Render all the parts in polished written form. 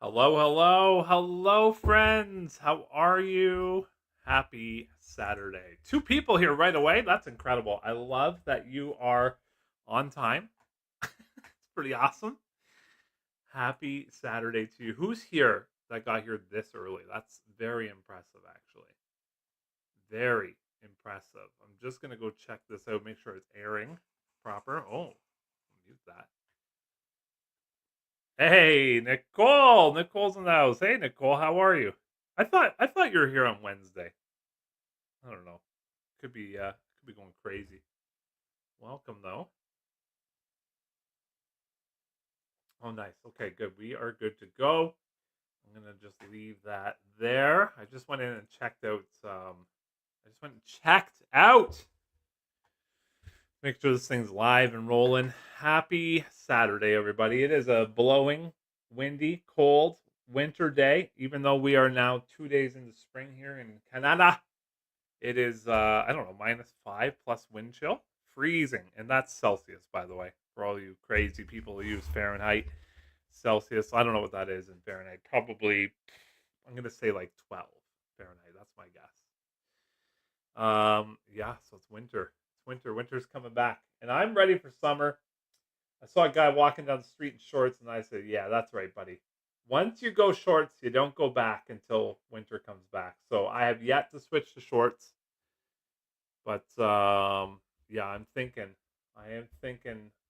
Hello, hello, hello, friends. How are you? Happy Saturday. Two people here right away. That's incredible. I love that you are on time. It's pretty awesome. Happy Saturday to you. Who's here that got here this early? That's very impressive, actually. Very impressive. I'm just going to go check this out, make sure it's airing proper. Oh, mute that. Hey, Nicole. Nicole's in the house. Hey, Nicole, how are you? I thought you were here on Wednesday. I don't know. Could be going crazy. Welcome though. Oh, nice. Okay, good. We are good to go. I'm gonna just leave that there. I just went in and checked out. I just went and checked out. Make sure this thing's live and rolling. Happy Saturday, everybody. It is a blowing, windy, cold winter day. Even though we are now 2 days into spring here in Canada, it is I don't know, -5 plus wind chill, freezing, and that's Celsius, by the way, for all you crazy people who use Fahrenheit. Celsius, I don't know what that is in Fahrenheit. Probably, I'm gonna say like 12 Fahrenheit. That's my guess. Yeah, so it's winter. It's winter. Winter's coming back, and I'm ready for summer. I saw a guy walking down the street in shorts, and I said, "Yeah, that's right, buddy. Once you go shorts, you don't go back until winter comes back." So I have yet to switch to shorts, but yeah, I am thinking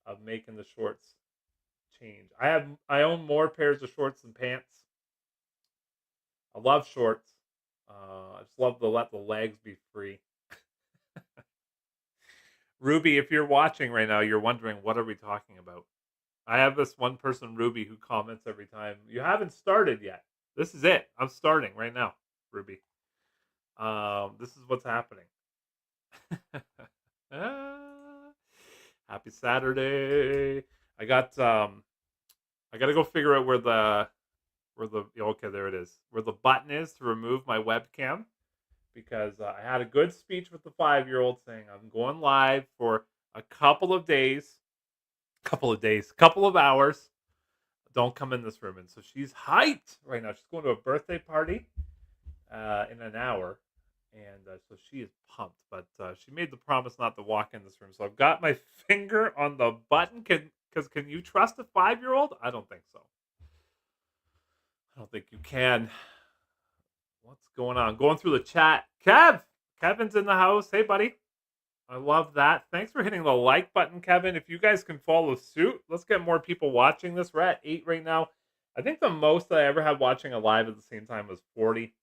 of making the shorts change. I own more pairs of shorts than pants. I love shorts. I just love to let the legs be free. Ruby, if you're watching right now, you're wondering what are we talking about. I have this one person, Ruby, who comments every time. You haven't started yet. This is it. I'm starting right now, Ruby. This is what's happening. Ah, happy Saturday. I got to go figure out okay, there it is. Where the button is to remove my webcam, because I had a good speech with the 5-year-old saying I'm going live for a couple of hours. Don't come in this room. And so she's hyped right now. She's going to a birthday party in an hour. And so she is pumped. But she made the promise not to walk in this room. So I've got my finger on the button. Can you trust a 5-year-old? I don't think so. I don't think you can. What's going on? Going through the chat. Kevin's in the house. Hey, buddy. I love that. Thanks for hitting the like button, Kevin. If you guys can follow suit, let's get more people watching this. We're at 8 right now. I think the most that I ever had watching a live at the same time was 40.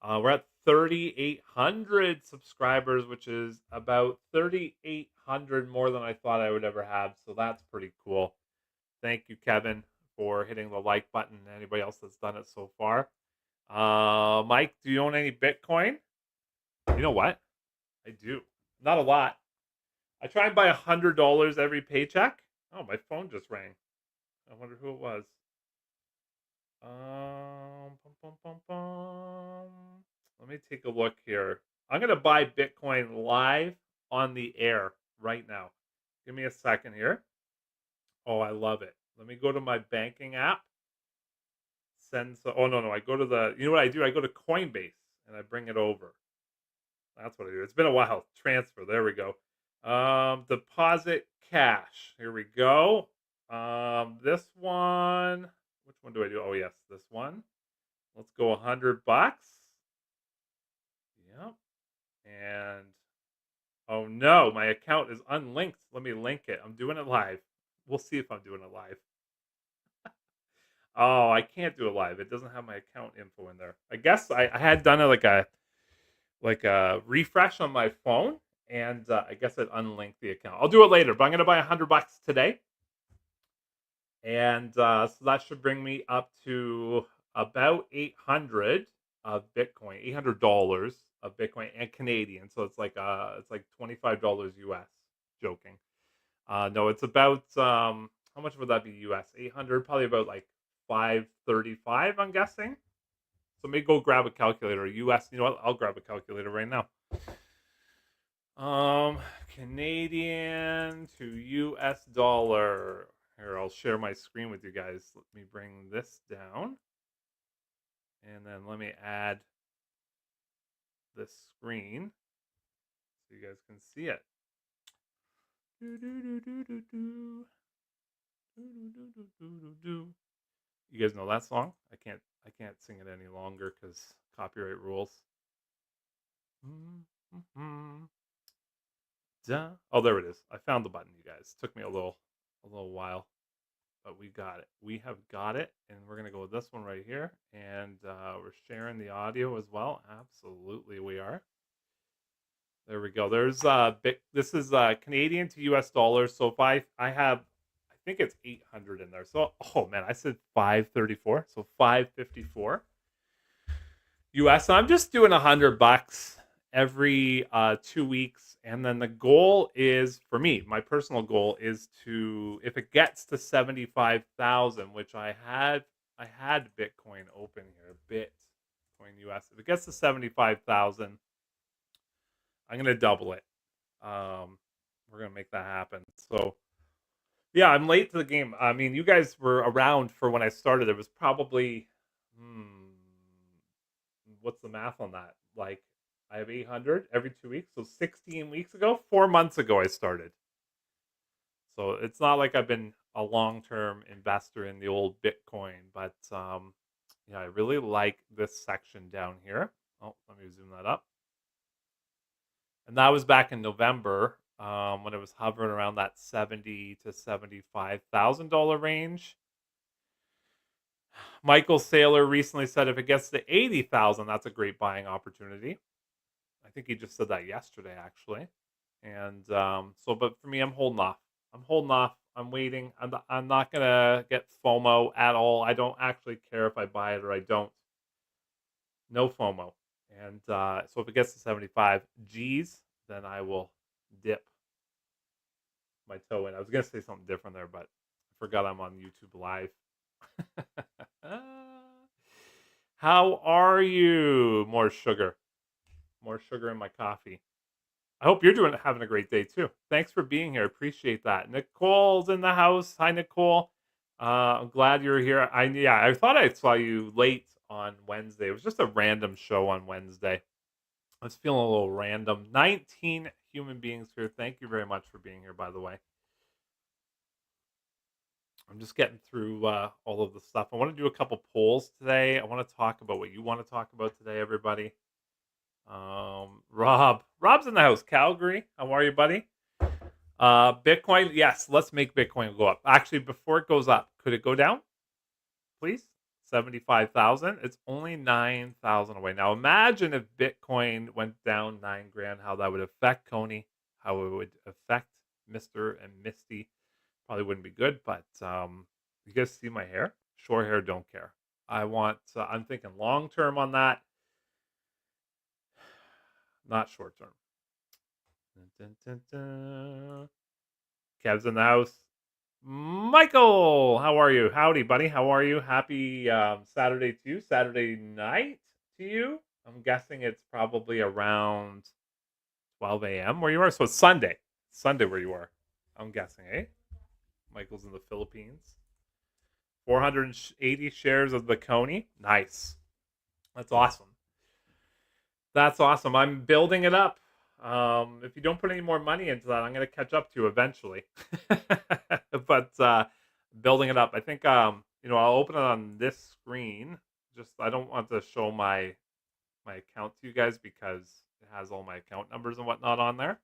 We're at 3,800 subscribers, which is about 3,800 more than I thought I would ever have. So that's pretty cool. Thank you, Kevin, for hitting the like button. Anybody else that's done it so far? Mike, do you own any Bitcoin? You know what? I do. Not a lot. I try and buy $100 every paycheck. Oh, my phone just rang. I wonder who it was. Bum, bum, bum, bum. Let me take a look here. I'm gonna buy Bitcoin live on the air right now. Give me a second here. Oh, I love it. Let me go to my banking app. Oh no, I go to the. You know what I do? I go to Coinbase and I bring it over. That's what I do. It's been a while. Transfer. There we go. Deposit cash. Here we go. This one. Which one do I do? Oh yes, this one. Let's go $100. Yep. And oh no, my account is unlinked. Let me link it. I'm doing it live. We'll see if I'm doing it live. Oh, I can't do it live. It doesn't have my account info in there. I guess I had done it like a refresh on my phone, and I guess it unlinked the account. I'll do it later, but I'm gonna buy $100 today, and so that should bring me up to about 800 of Bitcoin, $800 of Bitcoin and Canadian. So it's like $25 US. Joking. No, it's about how much would that be US? 800, probably about like 535. I'm guessing. So maybe go grab a calculator. US, you know what? I'll grab a calculator right now. Canadian to US dollar. Here, I'll share my screen with you guys. Let me bring this down. And then let me add this screen so you guys can see it. You guys know that song? I can't sing it any longer because copyright rules. Oh, there it is. I found the button, you guys. It took me a little while, but we got it. We have got it, and we're gonna go with this one right here, and we're sharing the audio as well. Absolutely, we are. There we go. There's this is Canadian to US dollars. So if I have, I think it's 800 in there. So oh man, I said 534. So 554 US. I'm just doing $100 every 2 weeks, and then the goal is for me. My personal goal is to, if it gets to 75,000, which I had Bitcoin open here, Bitcoin US. If it gets to 75,000. I'm gonna double it. We're gonna make that happen. So yeah, I'm late to the game. I mean, you guys were around for when I started. It was probably, what's the math on that? Like, I have 800 every 2 weeks, so 16 weeks ago, 4 months ago, I started. So it's not like I've been a long-term investor in the old Bitcoin, but yeah, I really like this section down here. Oh, let me zoom that up. And that was back in November, when it was hovering around that $70,000 to $75,000 range. Michael Saylor recently said if it gets to 80,000, that's a great buying opportunity. I think he just said that yesterday, actually. And but for me, I'm holding off. I'm waiting. I'm not gonna get FOMO at all. I don't actually care if I buy it or I don't. No FOMO. And so if it gets to 75 G's, then I will dip my toe in. I was gonna say something different there, but I forgot I'm on YouTube Live. How are you? More sugar in my coffee. I hope you're having a great day too. Thanks for being here. Appreciate that. Nicole's in the house. Hi, Nicole. I'm glad you're here. I thought I saw you late on Wednesday. It was just a random show on Wednesday. I was feeling a little random. 19 human beings here. Thank you very much for being here, by the way. I'm just getting through all of the stuff. I want to do a couple polls today. I want to talk about what you want to talk about today, everybody. Rob's in the house. Calgary, how are you, buddy? Bitcoin, yes, let's make Bitcoin go up. Actually, before it goes up, could it go down, please? 75,000. It's only 9,000 away. Now, imagine if Bitcoin went down 9 grand, how that would affect CONY, how it would affect Mr. and Misty. Probably wouldn't be good, but you guys see my hair? Short hair, don't care. I'm thinking long term on that, not short term. Dun, dun, dun. Kev's in the house. Michael, how are you? Howdy, buddy. How are you? Happy Saturday to you. Saturday night to you. I'm guessing it's probably around 12 a.m. where you are. So it's Sunday. Sunday where you are. I'm guessing, eh? Michael's in the Philippines. 480 shares of the CONY. Nice. That's awesome. That's awesome. I'm building it up. If you don't put any more money into that, I'm going to catch up to you eventually. But building it up, I think I'll open it on this screen. Just I don't want to show my account to you guys because it has all my account numbers and whatnot on there.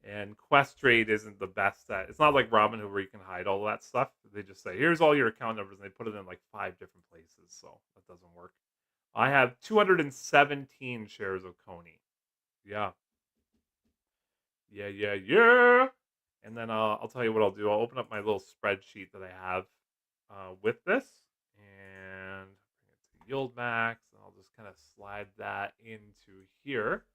And Questrade isn't the best at. It's not like Robinhood where you can hide all that stuff. They just say, "Here's all your account numbers," and they put it in like 5 different places. So that doesn't work. I have 217 shares of CONY. Yeah. Yeah. And then I'll tell you what I'll do. I'll open up my little spreadsheet that I have with this and bring it to YieldMax, and I'll just kind of slide that into here.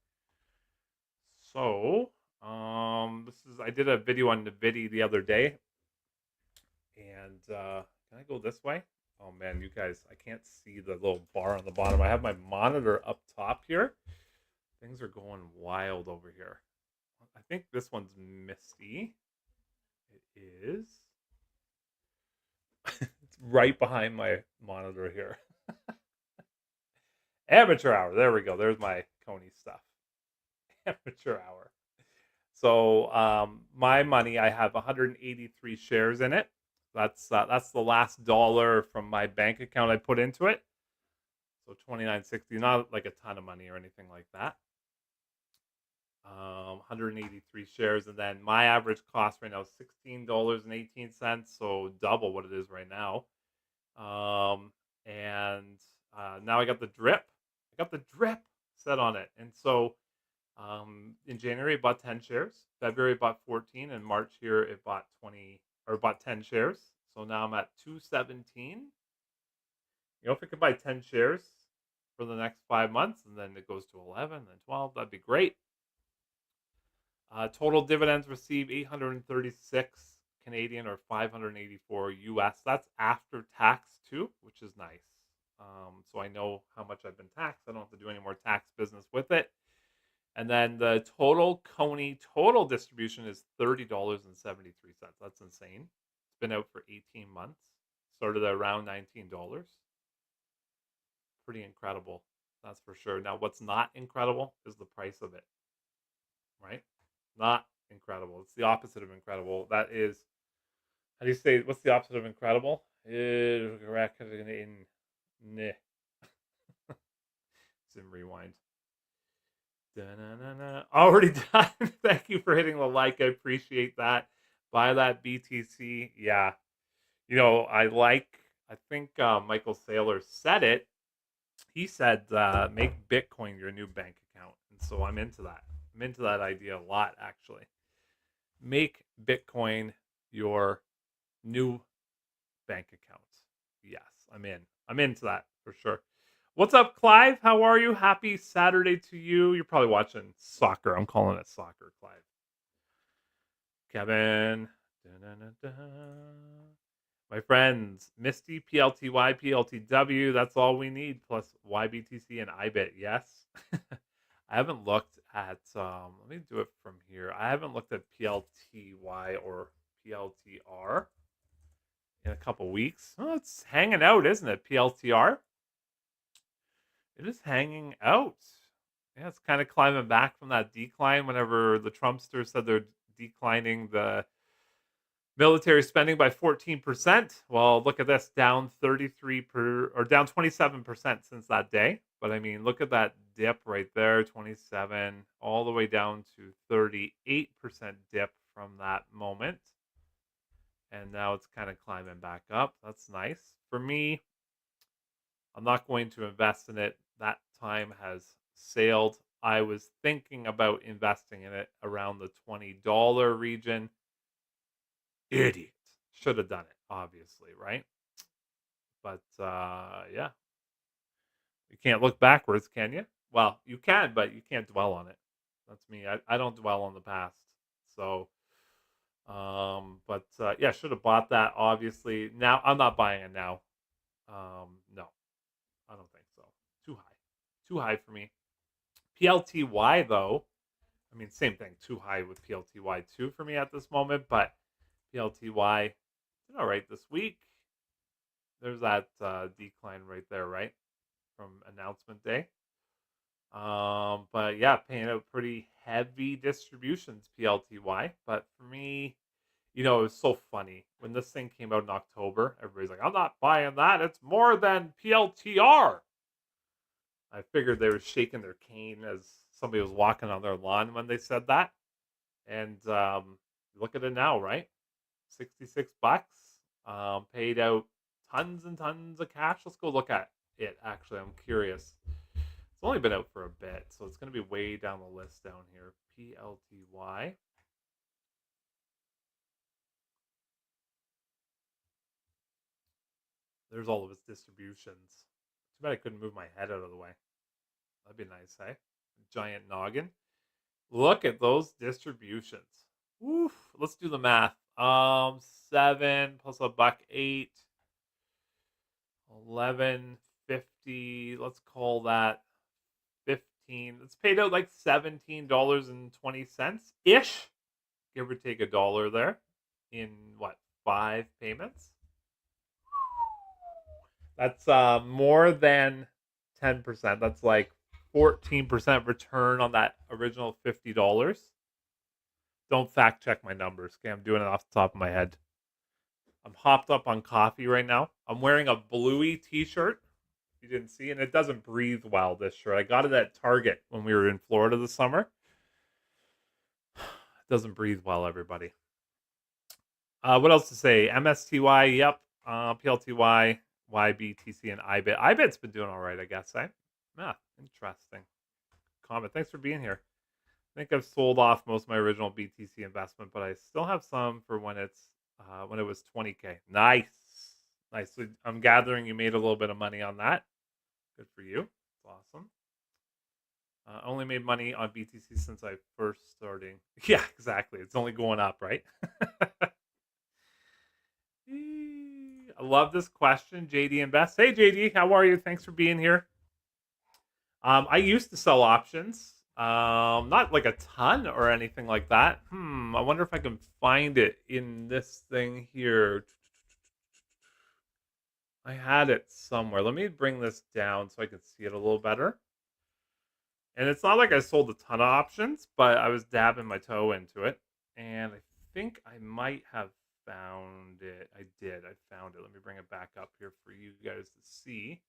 So I did a video on NVDY the other day, and can I go this way? Oh man, you guys, I can't see the little bar on the bottom. I have my monitor up top here. Things are going wild over here. I think this one's Misty. It is. It's right behind my monitor here. Amateur hour. There we go. There's my CONY stuff. Amateur hour. So my money, I have 183 shares in it. That's the last dollar from my bank account I put into it. So 29.60, not like a ton of money or anything like that. 183 shares, and then my average cost right now is $16.18, so double what it is right now. And now I got the drip. I got the drip set on it, and so in January, it bought 10 shares. February, it bought 14. And March here, it bought 20 or bought 10 shares. So now I'm at 217. If it could buy 10 shares for the next 5 months, and then it goes to 11, then 12, that'd be great. Total dividends received 836 Canadian or 584 US. That's after tax too, which is nice. So I know how much I've been taxed. I don't have to do any more tax business with it. And then the total CONY total distribution is $30.73. That's insane. It's been out for 18 months. Started at around $19. Pretty incredible. That's for sure. Now, what's not incredible is the price of it, right? Not incredible. It's the opposite of incredible. That is, how do you say, what's the opposite of incredible? It's in rewind. Da-na-na-na. Already done. Thank you for hitting the like. I appreciate that. Buy that BTC. Yeah. I think Michael Saylor said it. He said, make Bitcoin your new bank account. And so I'm into that. I'm into that idea a lot, actually. Make Bitcoin your new bank account. Yes, I'm in. I'm into that for sure. What's up, Clive? How are you? Happy Saturday to you. You're probably watching soccer. I'm calling it soccer, Clive. Kevin. Da-na-na-da. My friends, MSTY, PLTY, PLTW. That's all we need. Plus YBTC and IBIT. Yes. I haven't looked at, let me do it from here. I haven't looked at PLTY or PLTR in a couple weeks. Oh, it's hanging out, isn't it? PLTR. It is hanging out. Yeah, it's kind of climbing back from that decline whenever the Trumpsters said they're declining the military spending by 14%. Well, look at this, down 27% since that day. But I mean, look at that dip right there, 27 all the way down to 38% dip from that moment. And now it's kind of climbing back up. That's nice. For me, I'm not going to invest in it. That time has sailed. I was thinking about investing in it around the $20 region. Idiot. Should have done it, obviously, right? But yeah. You can't look backwards, can you? Well, you can, but you can't dwell on it. That's me. I don't dwell on the past. So yeah, should have bought that, obviously. Now I'm not buying it now. No. I don't think so. Too high. Too high for me. PLTY though, I mean, same thing. Too high with PLTY too for me at this moment, but PLTY did all right this week. There's that decline right there, right, from announcement day. But yeah, paying out pretty heavy distributions, PLTY. But for me, it was so funny when this thing came out in October. Everybody's like, "I'm not buying that. It's more than PLTR." I figured they were shaking their cane as somebody was walking on their lawn when they said that. And look at it now, right? $66. Paid out tons and tons of cash. Let's go look at it. Actually, I'm curious. It's only been out for a bit, so it's going to be way down the list down here. PLTY. There's all of its distributions. Too bad I couldn't move my head out of the way. That'd be nice, eh? Giant noggin. Look at those distributions. Oof. Let's do the math. 7 plus $1.08. 11.50. Let's call that 15. It's paid out like $17.20 ish, give or take $1 there, in what, 5 payments? That's more than 10%. That's like 14% return on that original $50. Don't fact check my numbers. Okay, I'm doing it off the top of my head. I'm hopped up on coffee right now. I'm wearing a bluey t-shirt. You didn't see, and it doesn't breathe well, this shirt. I got it at Target when we were in Florida this summer. It doesn't breathe well, everybody. What else to say? MSTY, yep. PLTY, YBTC, and IBIT. IBIT's been doing all right, I guess. Yeah, interesting. Comment. Thanks for being here. I think I've sold off most of my original BTC investment, but I still have some for when it was 20K. Nice, nice. So I'm gathering you made a little bit of money on that. Good for you. It's awesome. Only made money on BTC since I first starting. Yeah, exactly. It's only going up, right? I love this question, JD Invest. Hey, JD, how are you? Thanks for being here. I used to sell options, not like a ton or anything like that. I wonder if I can find it in this thing here. I had it somewhere. Let me bring this down so I can see it a little better. And it's not like I sold a ton of options, but I was dabbing my toe into it. And I think I might have found it. I did. I found it. Let me bring it back up here for you guys to see.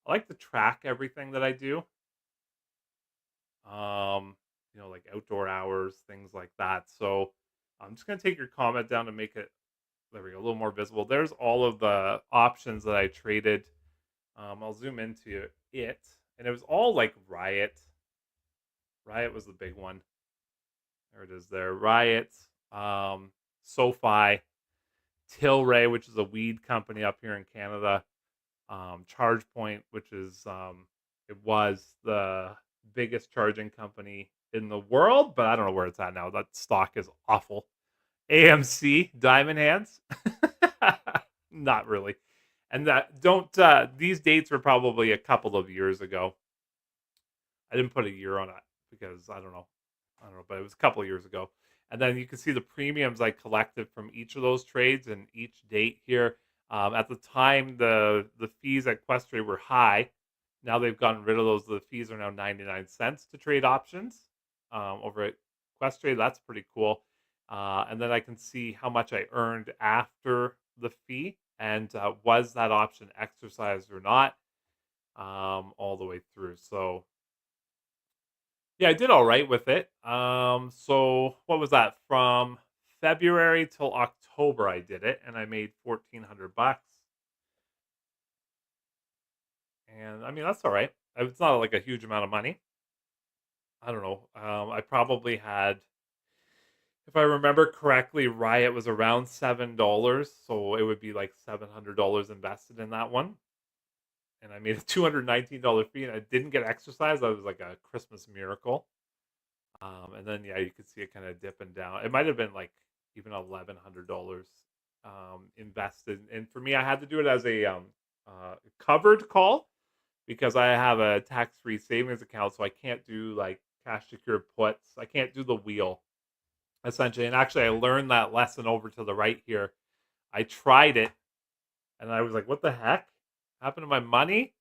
I like to track everything that I do. Like outdoor hours, things like that. So I'm just going to take your comment down to make it, there we go, a little more visible. There's all of the options that I traded. I'll zoom into it. And it was all like Riot. Riot was the big one. There it is there. Riot, SoFi, Tilray, which is a weed company up here in Canada. ChargePoint, which is it was the biggest charging company in the world, but I don't know where it's at now. That stock is awful. AMC, Diamond Hands, not really. And that don't these dates were probably a couple of years ago. I didn't put a year on it because I don't know, but it was a couple of years ago. And then you can see the premiums I collected from each of those trades and each date here. At the time, the fees at Questrade were high. Now they've gotten rid of those. The fees are now 99 cents to trade options over at Questrade. That's pretty cool. And then I can see how much I earned after the fee and was that option exercised or not all the way through. So yeah, I did all right with it. So what was that? From February till October, I did it, and I made $1,400. And I mean, that's all right. It's not like a huge amount of money. I don't know. I probably had, if I remember correctly, Riot was around $7, so it would be like $700 invested in that one. And I made a $219 fee, and I didn't get exercise. That was like a Christmas miracle. And then yeah, you could see it kind of dipping down. It might have been like even $1,100 invested. And for me, I had to do it as a covered call because I have a tax-free savings account, so I can't do like cash secured puts. I can't do the wheel essentially. And actually, I learned that lesson over to the right here. I tried it, and I was like, "What the heck happened to my money?"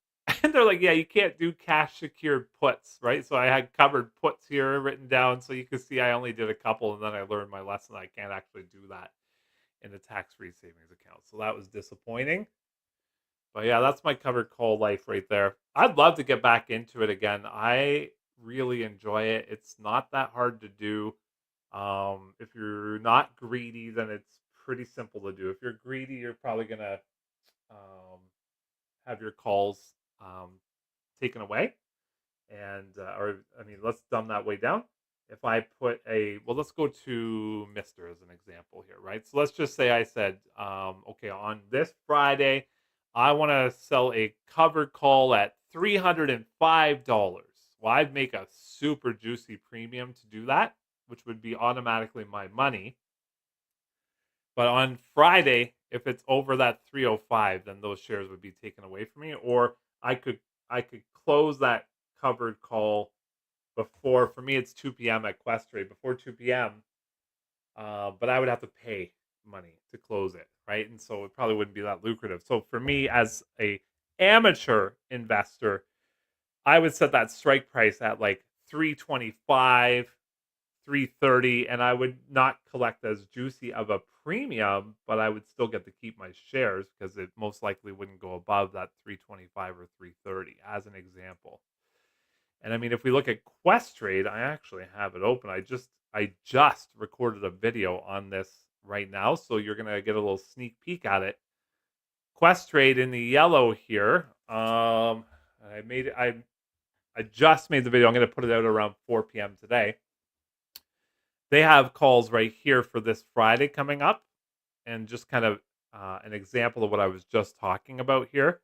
And they're like, "Yeah, you can't do cash secured puts, right?" So I had covered puts here written down, so you can see I only did a couple, and then I learned my lesson. I can't actually do that in a tax-free savings account, so that was disappointing. But yeah, that's my covered call life right there. I'd love to get back into it again. I really enjoy it. It's not that hard to do. If you're not greedy, then it's pretty simple to do. If you're greedy, you're probably gonna um, have your calls taken away. And or I mean, let's dumb that way down. If I put let's go to Mister as an example here, right? So let's just say I said, okay, on this Friday, I want to sell a covered call at $305. Well, I'd make a super juicy premium to do that, which would be automatically my money. But on Friday, if it's over that 305, then those shares would be taken away from me, or I could close that covered call before. For me, it's 2 p.m. at Questrade before 2 p.m. But I would have to pay money to close it, right? And so it probably wouldn't be that lucrative. So for me, as a amateur investor, I would set that strike price at like 325, 330, and I would not collect as juicy of a premium, but I would still get to keep my shares because it most likely wouldn't go above that 325 or 330 as an example. And I mean, if we look at Quest Trade, I actually have it open. I just recorded a video on this right now, so you're gonna get a little sneak peek at it. Quest Trade in the yellow here. I made it. I just made the video. I'm gonna put it out around 4 p.m. today. They have calls right here for this Friday coming up, and just kind of an example of what I was just talking about here.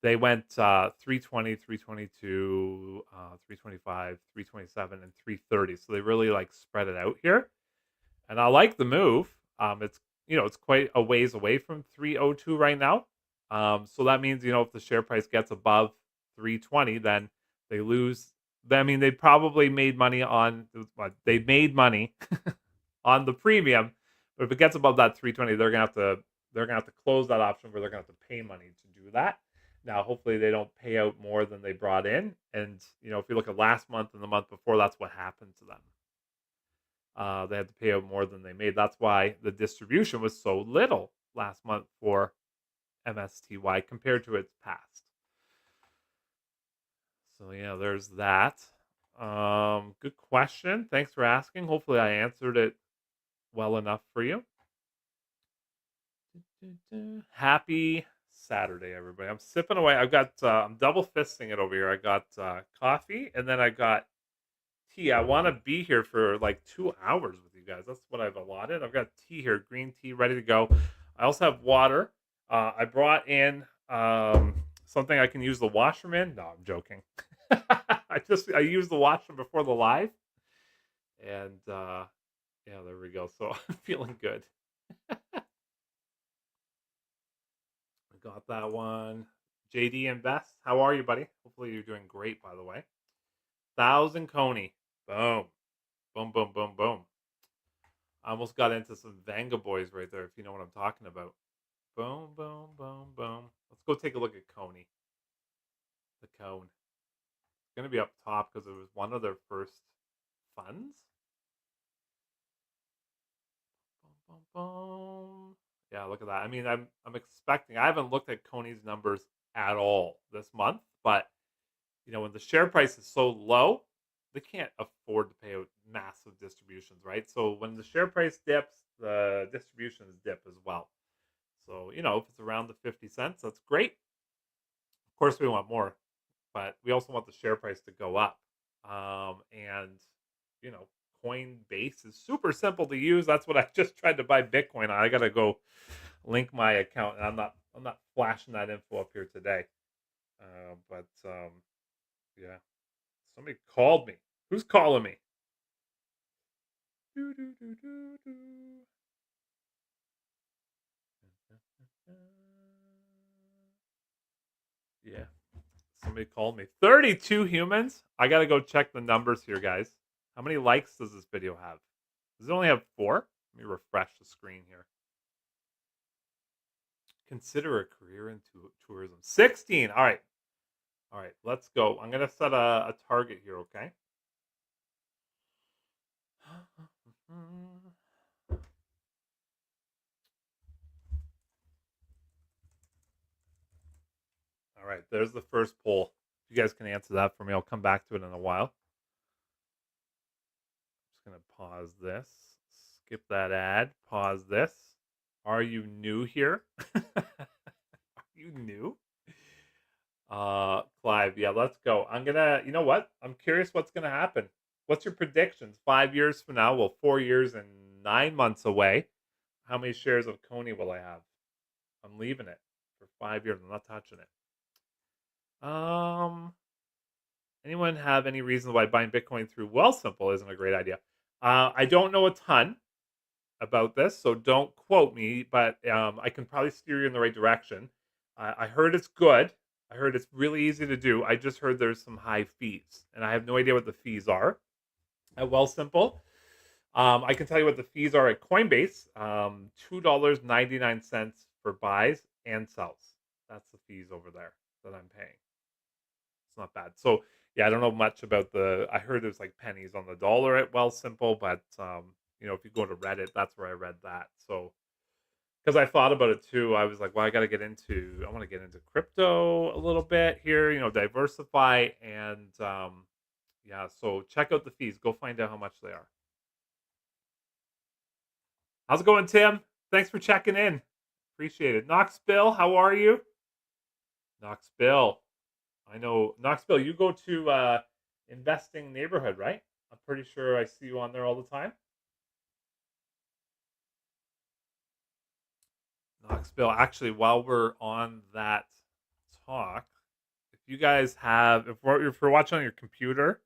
They went 320, 322, 325, 327, and 330. So they really like spread it out here. And I like the move. It's it's quite a ways away from 302 right now. So that means if the share price gets above 320, then they lose. I mean, they probably made money on they made money on the premium, but if it gets above that 320, they're gonna have to close that option where they're gonna have to pay money to do that. Now, hopefully, they don't pay out more than they brought in. And if you look at last month and the month before, that's what happened to them. They had to pay out more than they made. That's why the distribution was so little last month for MSTY compared to its past. So yeah, there's that. Good question. Thanks for asking. Hopefully, I answered it well enough for you. Happy Saturday, everybody. I'm sipping away. I'm double fisting it over here. I got coffee and then I got tea. I want to be here for like 2 hours with you guys. That's what I've allotted. I've got tea here, green tea, ready to go. I also have water. I brought in something I can use the washroom in. No, I'm joking. I used the washroom before the live, and yeah, there we go. So I'm feeling good. Got that one. JD Invest. How are you, buddy? Hopefully you're doing great, by the way. 1,000 CONY. Boom. Boom, boom, boom, boom. I almost got into some Vanga boys right there, if you know what I'm talking about. Boom, boom, boom, boom. Let's go take a look at CONY. The cone. It's going to be up top because it was one of their first funds. Boom, boom, boom. Yeah, look at that. I mean, I'm expecting. I haven't looked at CONY's numbers at all this month, but when the share price is so low, they can't afford to pay out massive distributions, right? So when the share price dips, the distributions dip as well. So if it's around the 50 cents, that's great. Of course, we want more, but we also want the share price to go up. And Coinbase is super simple to use. That's what I just tried to buy Bitcoin on. I gotta go link my account, and I'm not flashing that info up here today. But yeah, somebody called me. Who's calling me? Yeah, somebody called me. 32 humans. I gotta go check the numbers here, guys. How many likes does this video have? Does it only have 4? Let me refresh the screen here. Consider a career in tourism. 16. All right. All right. Let's go. I'm going to set a target here, okay? All right. There's the first poll. If you guys can answer that for me, I'll come back to it in a while. I'm just going to pause this. Skip that ad. Pause this. Are you new here? Are you new? Clive, yeah, let's go. You know what? I'm curious what's gonna happen. What's your predictions? 5 years from now, well, 4 years and 9 months away. How many shares of CONY will I have? I'm leaving it for 5 years. I'm not touching it. Anyone have any reasons why buying Bitcoin through Wealthsimple isn't a great idea? I don't know a ton about this, so don't quote me, but I can probably steer you in the right direction. I heard it's good. I heard it's really easy to do. I just heard there's some high fees, and I have no idea what the fees are at Wealthsimple. I can tell you what the fees are at Coinbase. $2.99 for buys and sells. That's the fees over there. that I'm paying. It's not bad. So yeah, I don't know much about I heard there's like pennies on the dollar at Wealthsimple, but if you go to Reddit, that's where I read that. So because I thought about it too, I was like, well, I want to get into crypto a little bit here, diversify, and yeah. So check out the fees. Go find out how much they are. How's it going, Tim? Thanks for checking in. Appreciate it. Knox Bill, how are you? Knox Bill. I know Knox Bill, you go to Investing Neighborhood, right? I'm pretty sure I see you on there all the time. Knox Bill, actually, while we're on that talk, if you guys if you're watching on your computer,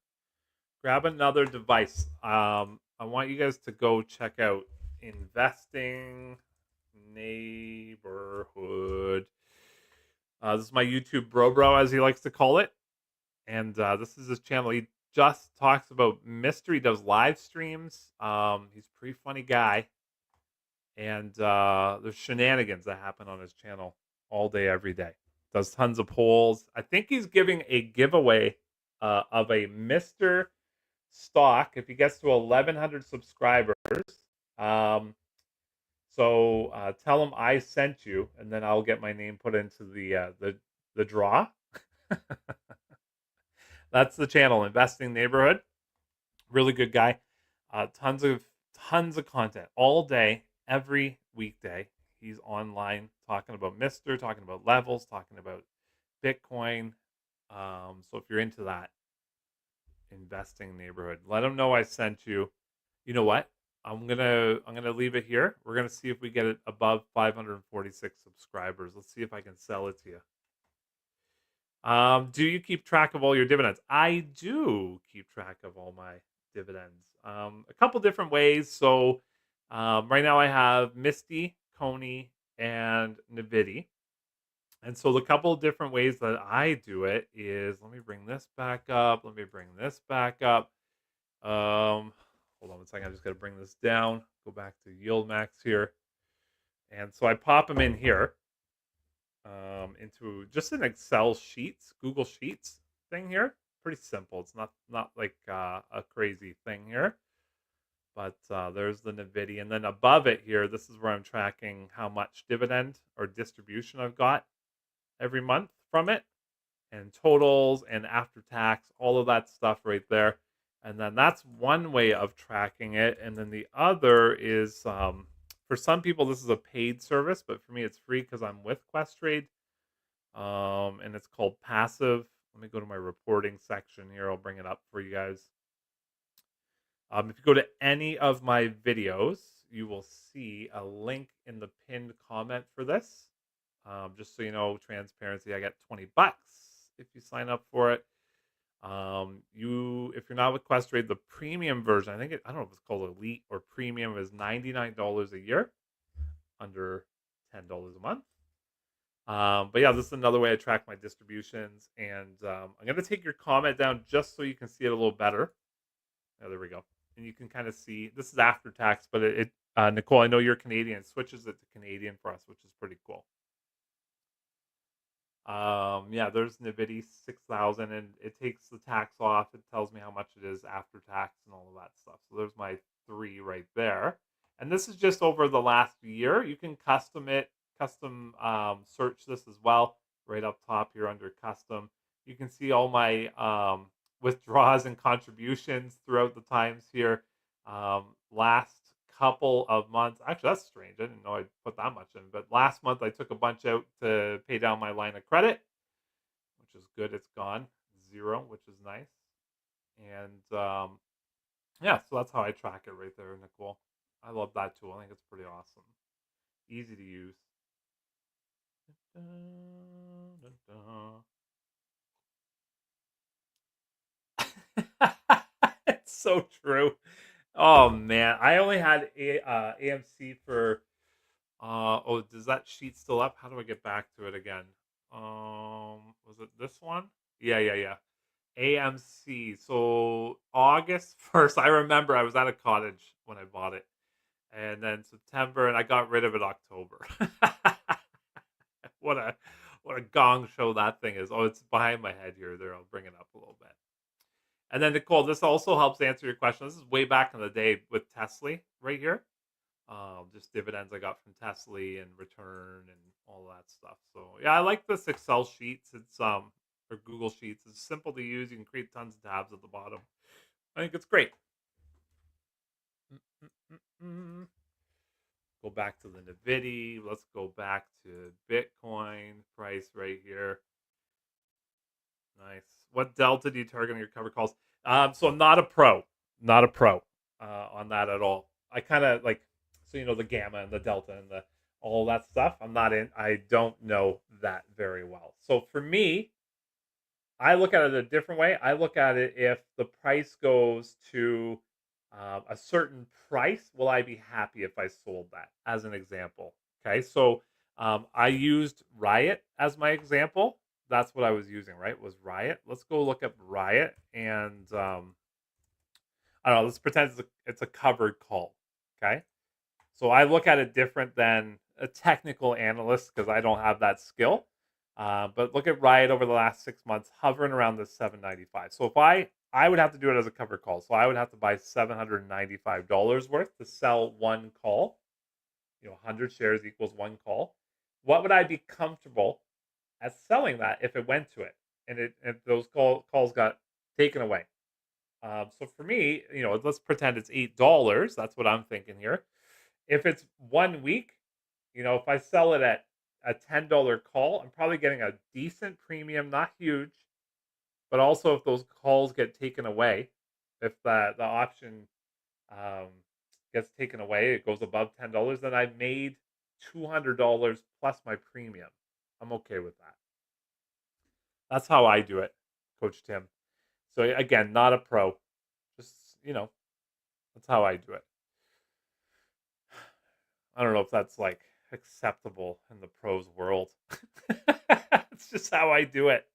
grab another device. I want you guys to go check out Investing Neighborhood. This is my YouTube bro, as he likes to call it. And this is his channel. He just talks about mystery, does live streams. He's a pretty funny guy. And there's shenanigans that happen on his channel all day, every day. Does tons of polls. I think he's giving a giveaway of a Mr. stock if he gets to 1,100 subscribers. So tell him I sent you, and then I'll get my name put into the draw. That's the channel, Investing Neighborhood. Really good guy. Tons of content all day, every weekday. He's online talking about Mister, talking about levels, talking about Bitcoin. So if you're into that, Investing Neighborhood, let him know I sent you. You know what? I'm gonna leave it here. We're gonna see if we get it above 546 subscribers. Let's see if I can sell it to you. Do you keep track of all your dividends? I do keep track of all my dividends. A couple different ways. So right now I have MSTY, CONY, and NVDY. And so the couple of different ways that I do it is, let me bring this back up. Let me bring this back up. Hold on a second. I just got to bring this down. Go back to YieldMax here. And so I pop them in here into just an Excel sheets, Google Sheets thing here. Pretty simple. It's not like a crazy thing here. But there's the NVDA. And then above it here, this is where I'm tracking how much dividend or distribution I've got every month from it, and totals and after tax, all of that stuff right there. And then that's one way of tracking it. And then the other is for some people, this is a paid service, but for me, it's free because I'm with Questrade. And it's called Passive. Let me go to my reporting section here. I'll bring it up for you guys. If you go to any of my videos, you will see a link in the pinned comment for this. Just so you know, transparency, I get $20 if you sign up for it. If you're not with Questrade, the premium version, I don't know if it's called Elite or Premium, is $99 a year, under $10 a month. But yeah, this is another way I track my distributions, and I'm gonna take your comment down just so you can see it a little better. Oh, there we go, and you can kind of see this is after tax, but Nicole, I know you're Canadian. It switches it to Canadian for us, which is pretty cool. Yeah, there's NVDA 6,000, and it takes the tax off. It tells me how much it is after tax and all of that stuff. So there's my 3 right there. And this is just over the last year. You can custom search this as well. Right up top here under custom, you can see all my withdrawals and contributions throughout the times here. Last couple of months. Actually, that's strange. I didn't know I'd put that much in. But last month, I took a bunch out to pay down my line of credit, which is good. It's gone 0, which is nice. And yeah, so that's how I track it right there, Nicole. I love that tool. I think it's pretty awesome. Easy to use. It's so true. Oh man, I only had AMC for. Oh, does that sheet still up? How do I get back to it again? Was it this one? Yeah. AMC. So August 1st, I remember I was at a cottage when I bought it, and then September, and I got rid of it October. what a What a gong show that thing is. Oh, it's behind my head here. There, I'll bring it up a little bit. And then Nicole, this also helps answer your question. This is way back in the day with Tesla right here. Just dividends I got from Tesla and return and all that stuff. So yeah, I like this Excel sheets. It's or Google Sheets. It's simple to use. You can create tons of tabs at the bottom. I think it's great. Go back to the NVDY. Let's go back to Bitcoin price right here. Nice. What delta do you target on your cover calls? So I'm not a pro, on that at all. I kind of like, so the gamma and the delta and the all that stuff. I'm not in. I don't know that very well. So for me, I look at it a different way. I look at it if the price goes to a certain price, will I be happy if I sold that? As an example, okay. So I used Riot as my example. That's what I was using, right? Was Riot. Let's go look up Riot, and I don't know. Let's pretend it's a covered call, okay? So I look at it different than a technical analyst because I don't have that skill. But look at Riot over the last 6 months, hovering around the 795. So if I would have to do it as a cover call. So I would have to buy $795 worth to sell one call. 100 shares equals one call. What would I be comfortable at selling that if it went to it and if those calls got taken away? So for me, let's pretend it's $8. That's what I'm thinking here. If it's 1 week, if I sell it at a $10 call, I'm probably getting a decent premium, not huge, but also if those calls get taken away, if the option um, gets taken away, it goes above $10, then I made $200 plus my premium. I'm okay with that. That's how I do it, Coach Tim. So again, not a pro, just that's how I do it. I don't know if that's like acceptable in the pros world. It's just how I do it.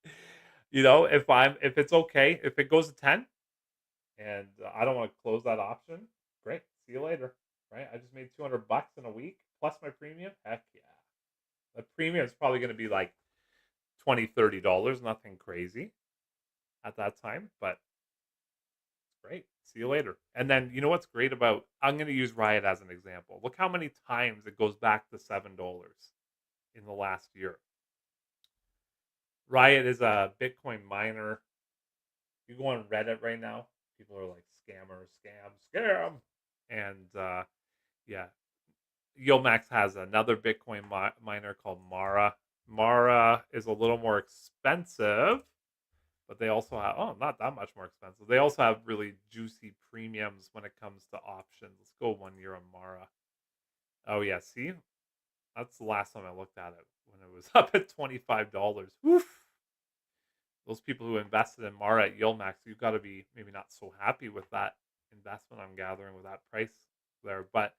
If it's okay, if it goes to 10 and I don't want to close that option, great. See you later. Right? I just made $200 in a week plus my premium. Heck yeah. The premium is probably going to be like $20, $30, nothing crazy at that time, but great. See you later. And then what's great about, I'm going to use Riot as an example. Look how many times it goes back to $7 in the last year. Riot is a Bitcoin miner. You go on Reddit right now, people are like scammer, scam. And yeah, YieldMax has another Bitcoin miner called Mara. Mara is a little more expensive, but they also have, not that much more expensive. They also have really juicy premiums when it comes to options. Let's go 1 year on Mara. Oh yeah, see? That's the last time I looked at it when it was up at $25. Woof. Those people who invested in Mara at YieldMax, you've got to be maybe not so happy with that investment, I'm gathering, with that price there. But,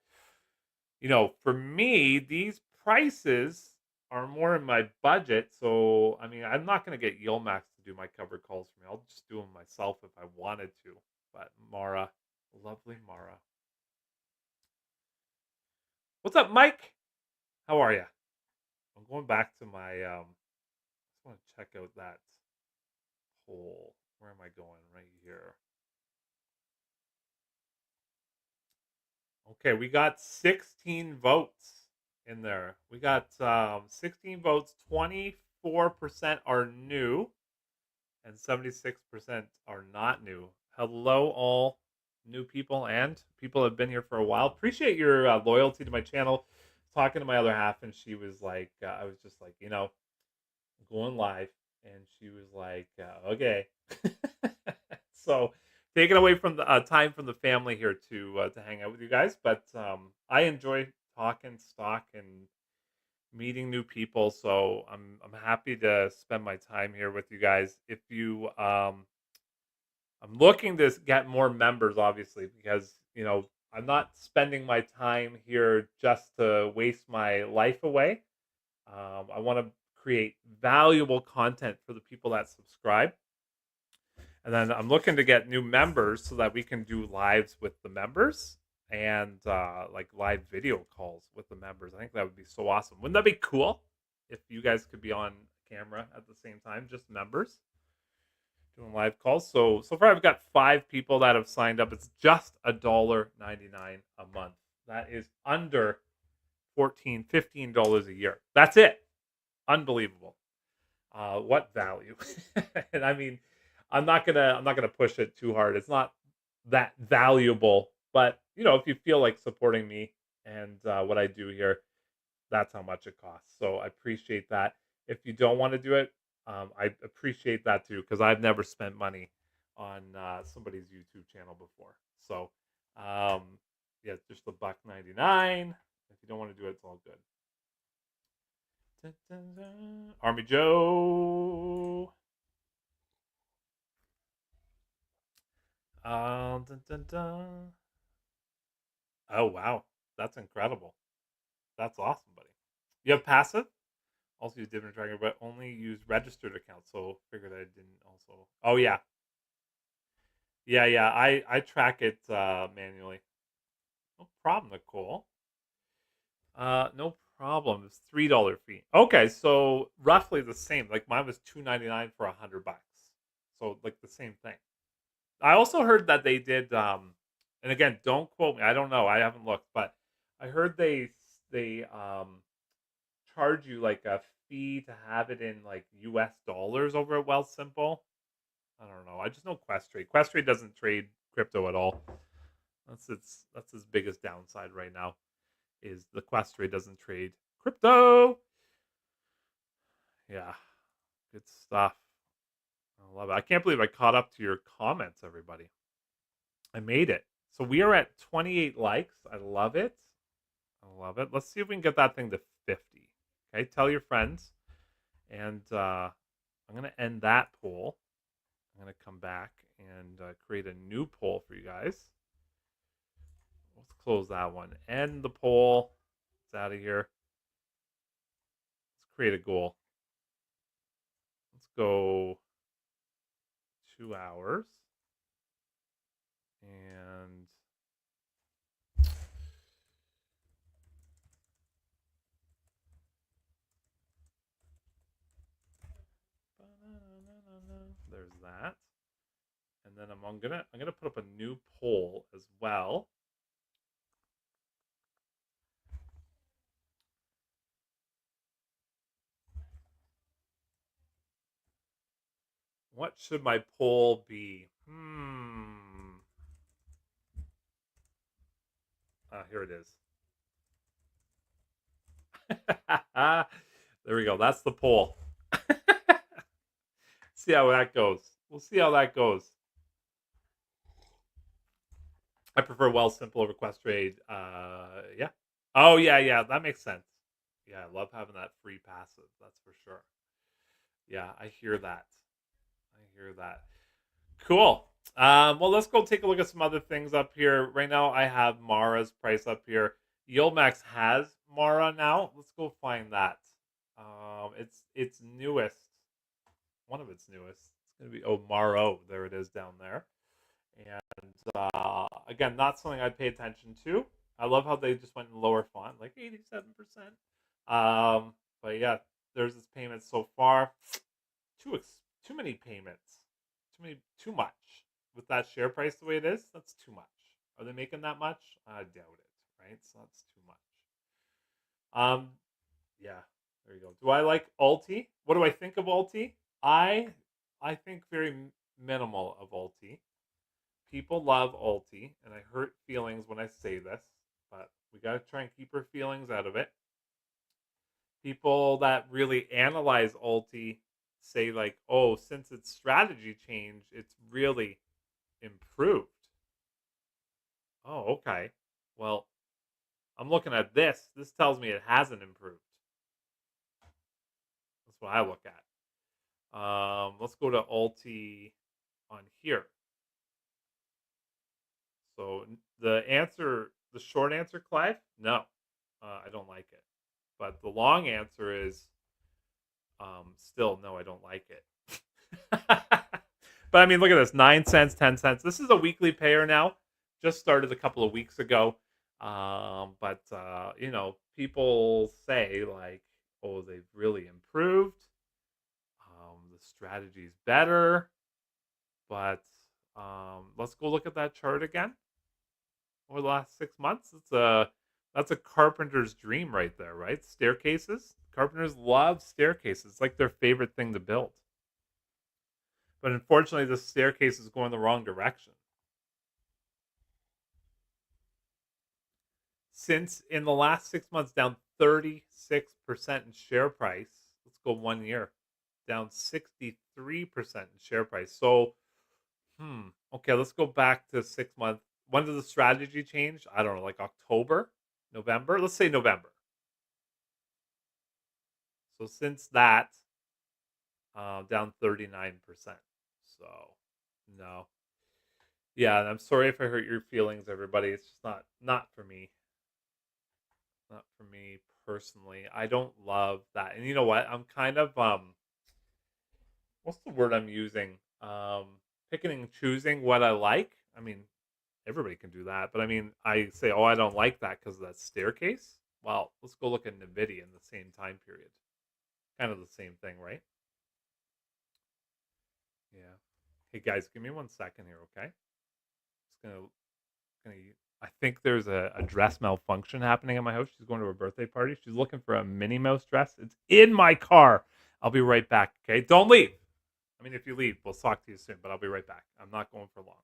for me, these prices are more in my budget. So, I mean, I'm not going to get YieldMax to do my covered calls for me. I'll just do them myself if I wanted to. But Mara, lovely Mara. What's up, Mike? How are you? I'm going back to my, I just want to check out that poll. Where am I going? Right here. Okay, we got 16 votes in there. We got 16 votes. 24% are new, and 76% are not new. Hello, all new people and people that have been here for a while. Appreciate your loyalty to my channel. Talking to my other half, and she was like, I was just like, going live, and she was like, okay. So taking away from the time from the family here to hang out with you guys, but I enjoy talking stock and meeting new people. So I'm happy to spend my time here with you guys. If you I'm looking to get more members, obviously, because I'm not spending my time here just to waste my life away. I want to create valuable content for the people that subscribe. And then I'm looking to get new members so that we can do lives with the members and like live video calls with the members. I think that would be so awesome. Wouldn't that be cool if you guys could be on camera at the same time, just members doing live calls. So far I've got 5 people that have signed up. It's just $1.99 a month. That is under $14, $15 a year. That's it. Unbelievable. What value? And I mean, I'm not gonna push it too hard. It's not that valuable, but if you feel like supporting me and what I do here, that's how much it costs. So I appreciate that. If you don't want to do it, I appreciate that too, because I've never spent money on somebody's YouTube channel before. So um, yeah, just the $1.99. If you don't want to do it, it's all good. Dun, dun, dun. Army Joe. Dun, dun, dun. Oh wow, that's incredible. That's awesome, buddy. You have passive? Also use dividend tracker, but only use registered accounts. So figured I didn't also. Oh yeah, yeah. I track it manually. No problem, Nicole. No problem. It's $3 fee. Okay, so roughly the same. Like mine was $2.99 for $100. So like the same thing. I also heard that they did. And again, don't quote me. I don't know. I haven't looked, but I heard they charge you like a fee to have it in like US dollars over at Wealthsimple. I don't know. I just know Questrade. Questrade doesn't trade crypto at all. That's its biggest downside right now is the Questrade doesn't trade crypto. Yeah, good stuff. I love it. I can't believe I caught up to your comments, everybody. I made it. So we are at 28 likes. I love it. I love it. Let's see if we can get that thing to 50. Okay, tell your friends. And I'm going to end that poll. I'm going to come back and create a new poll for you guys. Let's close that one. End the poll. It's out of here. Let's create a goal. Let's go 2 hours. And there's that. And then I'm gonna put up a new poll as well. What should my poll be? Here it is. There we go. That's the poll. See how that goes. We'll see how that goes. I prefer Wealthsimple over Questrade. Yeah. Oh yeah. That makes sense. Yeah, I love having that free passive. That's for sure. Yeah, I hear that. I hear that. Cool. Well, let's go take a look at some other things up here. Right now, I have Mara's price up here. YieldMax has Mara now. Let's go find that. It's newest. One of its newest. It's gonna be Maro. There it is down there. And again, not something I'd pay attention to. I love how they just went in lower font, like 87%. But yeah, there's this payment so far. Too many payments. Too much. With that share price the way it is, that's too much. Are they making that much? I doubt it, right? So that's too much. Yeah, there you go. Do I like Alti? What do I think of Alti? I think very minimal of Alti. People love Alti, and I hurt feelings when I say this, but we got to try and keep our feelings out of it. People that really analyze Alti say like, oh, since its strategy changed, it's really improved. Oh, okay. Well, I'm looking at this. This tells me it hasn't improved. That's what I look at. Let's go to Alti on here. So the short answer, Clive, no, I don't like it. But the long answer is still no, I don't like it. But I mean, look at this: 9 cents, 10 cents. This is a weekly payer now. Just started a couple of weeks ago. But people say like, oh, they've really improved. strategy is better. But let's go look at that chart again. Over the last 6 months, that's a carpenter's dream right there, right? Staircases. Carpenters love staircases. It's like their favorite thing to build. But unfortunately, the staircase is going the wrong direction. Since in the last 6 months, down 36% in share price. Let's go 1 year. Down 63% in share price. So, okay, let's go back to 6 months. When did the strategy change? I don't know, like October, November? Let's say November. So since that, down 39%. So, no. Yeah, and I'm sorry if I hurt your feelings, everybody. It's just not for me. Not for me personally. I don't love that. And you know what? I'm kind of what's the word I'm using? Picking and choosing what I like. I mean, everybody can do that, but I mean, I say, "Oh, I don't like that because of that staircase." Well, let's go look at NVDA in the same time period. Kind of the same thing, right? Yeah. Hey guys, give me 1 second here, okay? Just gonna I think there's a dress malfunction happening at my house. She's going to a birthday party. She's looking for a Minnie Mouse dress. It's in my car. I'll be right back, okay? Don't leave. I mean, if you leave, we'll talk to you soon, but I'll be right back. I'm not going for long.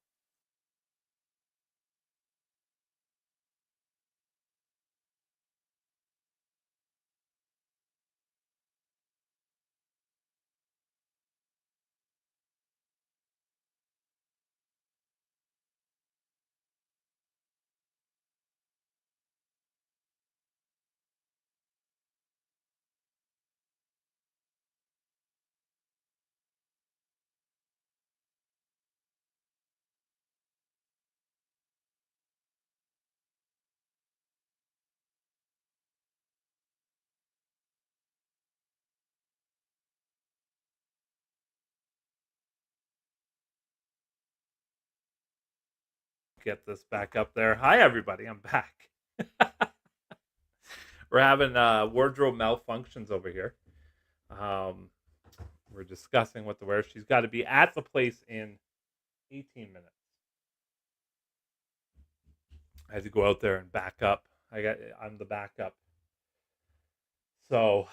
Get this back up there. Hi, everybody. I'm back. We're having wardrobe malfunctions over here. We're discussing what to wear. She's got to be at the place in 18 minutes. I had to go out there and back up. I'm the backup. So,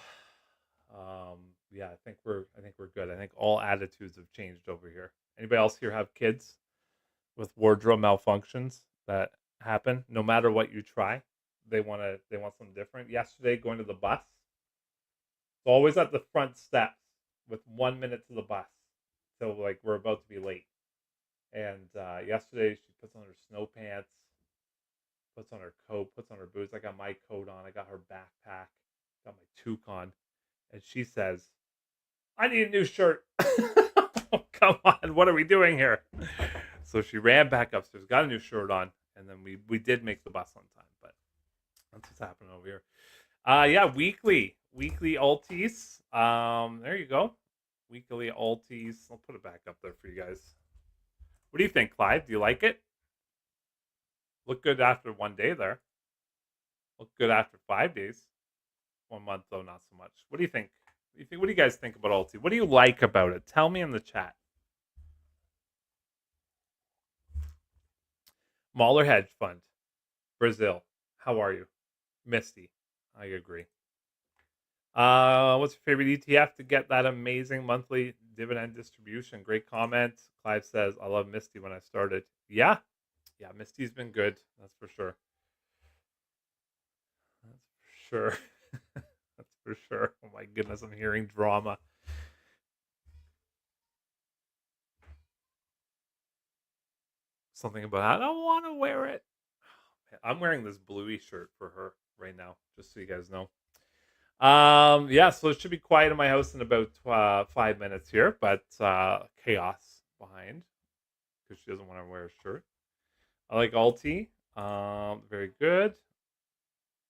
yeah, I think we're good. I think all attitudes have changed over here. Anybody else here have kids with wardrobe malfunctions that happen? No matter what you try, they want something different. Yesterday, going to the bus, it's always at the front steps with 1 minute to the bus, so like we're about to be late. And yesterday, she puts on her snow pants, puts on her coat, puts on her boots. I got my coat on. I got her backpack, got my toque on, and she says, "I need a new shirt." Oh, come on, what are we doing here? So she ran back upstairs, got a new shirt on, and then we did make the bus on time. But that's what's happening over here. Yeah, weekly alties. There you go. Weekly alties. I'll put it back up there for you guys. What do you think, Clive? Do you like it? Look good after 1 day there. Look good after 5 days. 1 month though, not so much. What do you think? What do you guys think about Alti? What do you like about it? Tell me in the chat. Mahler Hedge Fund, Brazil. How are you? Misty. I agree. What's your favorite ETF to get that amazing monthly dividend distribution? Great comment. Clive says, I love Misty when I started. Yeah. Yeah, Misty's been good. That's for sure. That's for sure. That's for sure. Oh my goodness, I'm hearing drama. Something about I don't want to wear it. I'm wearing this bluey shirt for her right now, just so you guys know. Yeah, so it should be quiet in my house in about 5 minutes here, but chaos behind because she doesn't want to wear a shirt. I like Alti. Very good.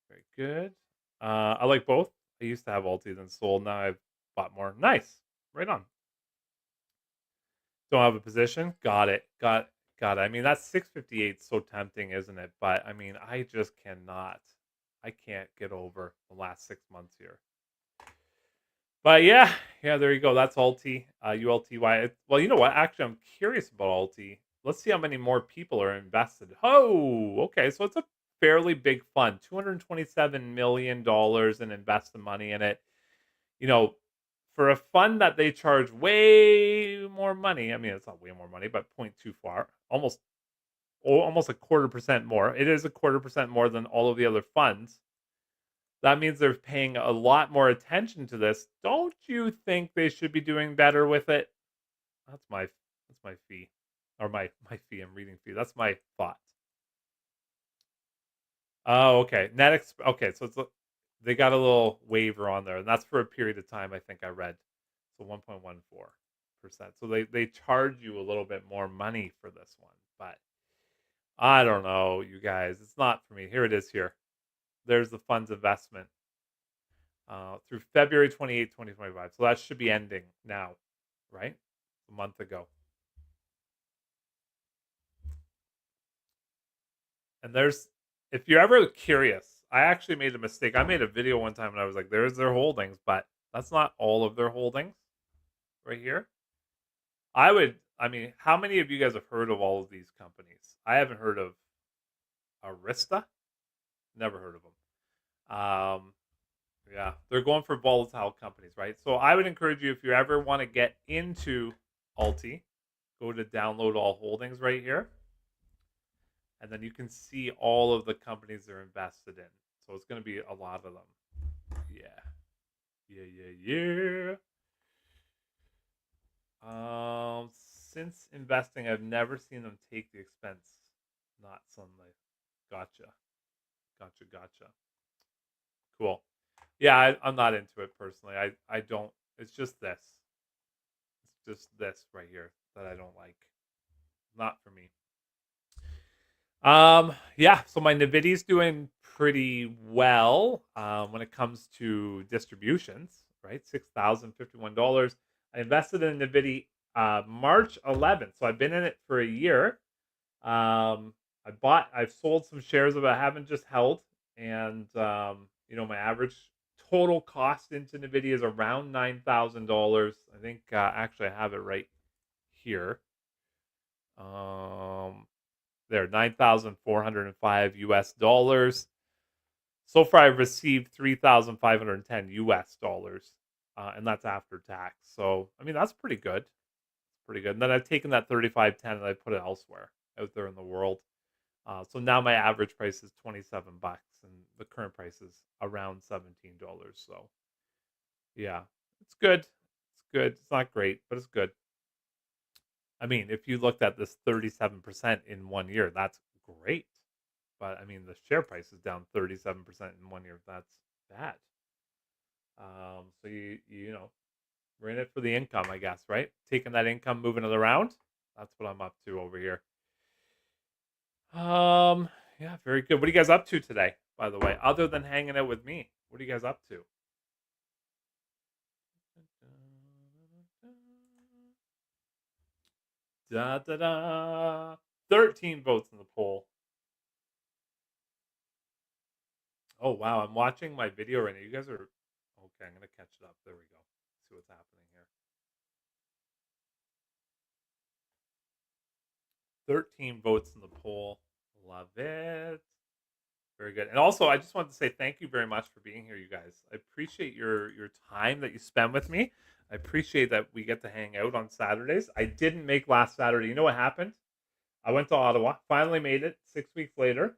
Very good. I like both. I used to have Alti, then sold. Now I've bought more. Nice. Right on. Don't have a position. Got it. Got it. I mean, that 658 so tempting, isn't it? But I mean, I just cannot. I can't get over the last 6 months here. But yeah, there you go. That's Alti, ULTY. Well, you know what? Actually, I'm curious about Alti. Let's see how many more people are invested. Oh, okay. So it's a fairly big fund, $227 million in invested money in it. You know, for a fund that they charge way more money. I mean, it's not way more money, but point too far. Almost a quarter percent more. It is a quarter percent more than all of the other funds. That means they're paying a lot more attention to this. Don't you think they should be doing better with it? That's my fee, or my fee. I'm reading fee. That's my thought. Oh, okay. Okay, so they got a little waiver on there, and that's for a period of time. I think I read so 1.14%. So they charge you a little bit more money for this one, but I don't know, you guys. It's not for me. Here it is. Here, there's the fund's investment. Through February 28th, 2025. So that should be ending now, right? A month ago. And if you're ever curious, I actually made a mistake. I made a video one time and I was like, there's their holdings, but that's not all of their holdings right here. I mean, how many of you guys have heard of all of these companies? I haven't heard of Arista. Never heard of them. Yeah, they're going for volatile companies, right? So I would encourage you, if you ever want to get into Alti, go to download all holdings right here. And then you can see all of the companies they're invested in. So it's going to be a lot of them. Yeah. Yeah. Since investing, I've never seen them take the expense. Not Sunlight. Gotcha. Cool. Yeah, I'm not into it personally. I don't. It's just this. It's just this right here that I don't like. Not for me. Yeah, so my NVDA is doing pretty well when it comes to distributions, right? $6,051. I invested in NVDA March 11th, so I've been in it for a year. I've sold some shares of it. I haven't just held, and my average total cost into NVDA is around $9,000. I think actually I have it right here. There, 9,405 US dollars. So far, I've received 3,510 US dollars, and that's after tax. So, I mean, that's pretty good. Pretty good. And then I've taken that 3510 and I put it elsewhere out there in the world. So now my average price is $27, and the current price is around $17. So, yeah, it's good. It's good. It's not great, but it's good. I mean, if you looked at this 37% in 1 year, that's great. But I mean, the share price is down 37% in 1 year. That's bad. So we're in it for the income, I guess, right? Taking that income, moving it around. That's what I'm up to over here. Yeah, very good. What are you guys up to today, by the way? Other than hanging out with me, what are you guys up to? Da da da. 13 votes in the poll. Oh wow, I'm watching my video right now. You guys are okay. I'm gonna catch it up. There we go. See what's happening here. 13 votes in the poll. Love it. Very good. And also, I just wanted to say thank you very much for being here, you guys. I appreciate your time that you spend with me. I appreciate that we get to hang out on Saturdays. I didn't make last Saturday. You know what happened? I went to Ottawa. Finally made it 6 weeks later.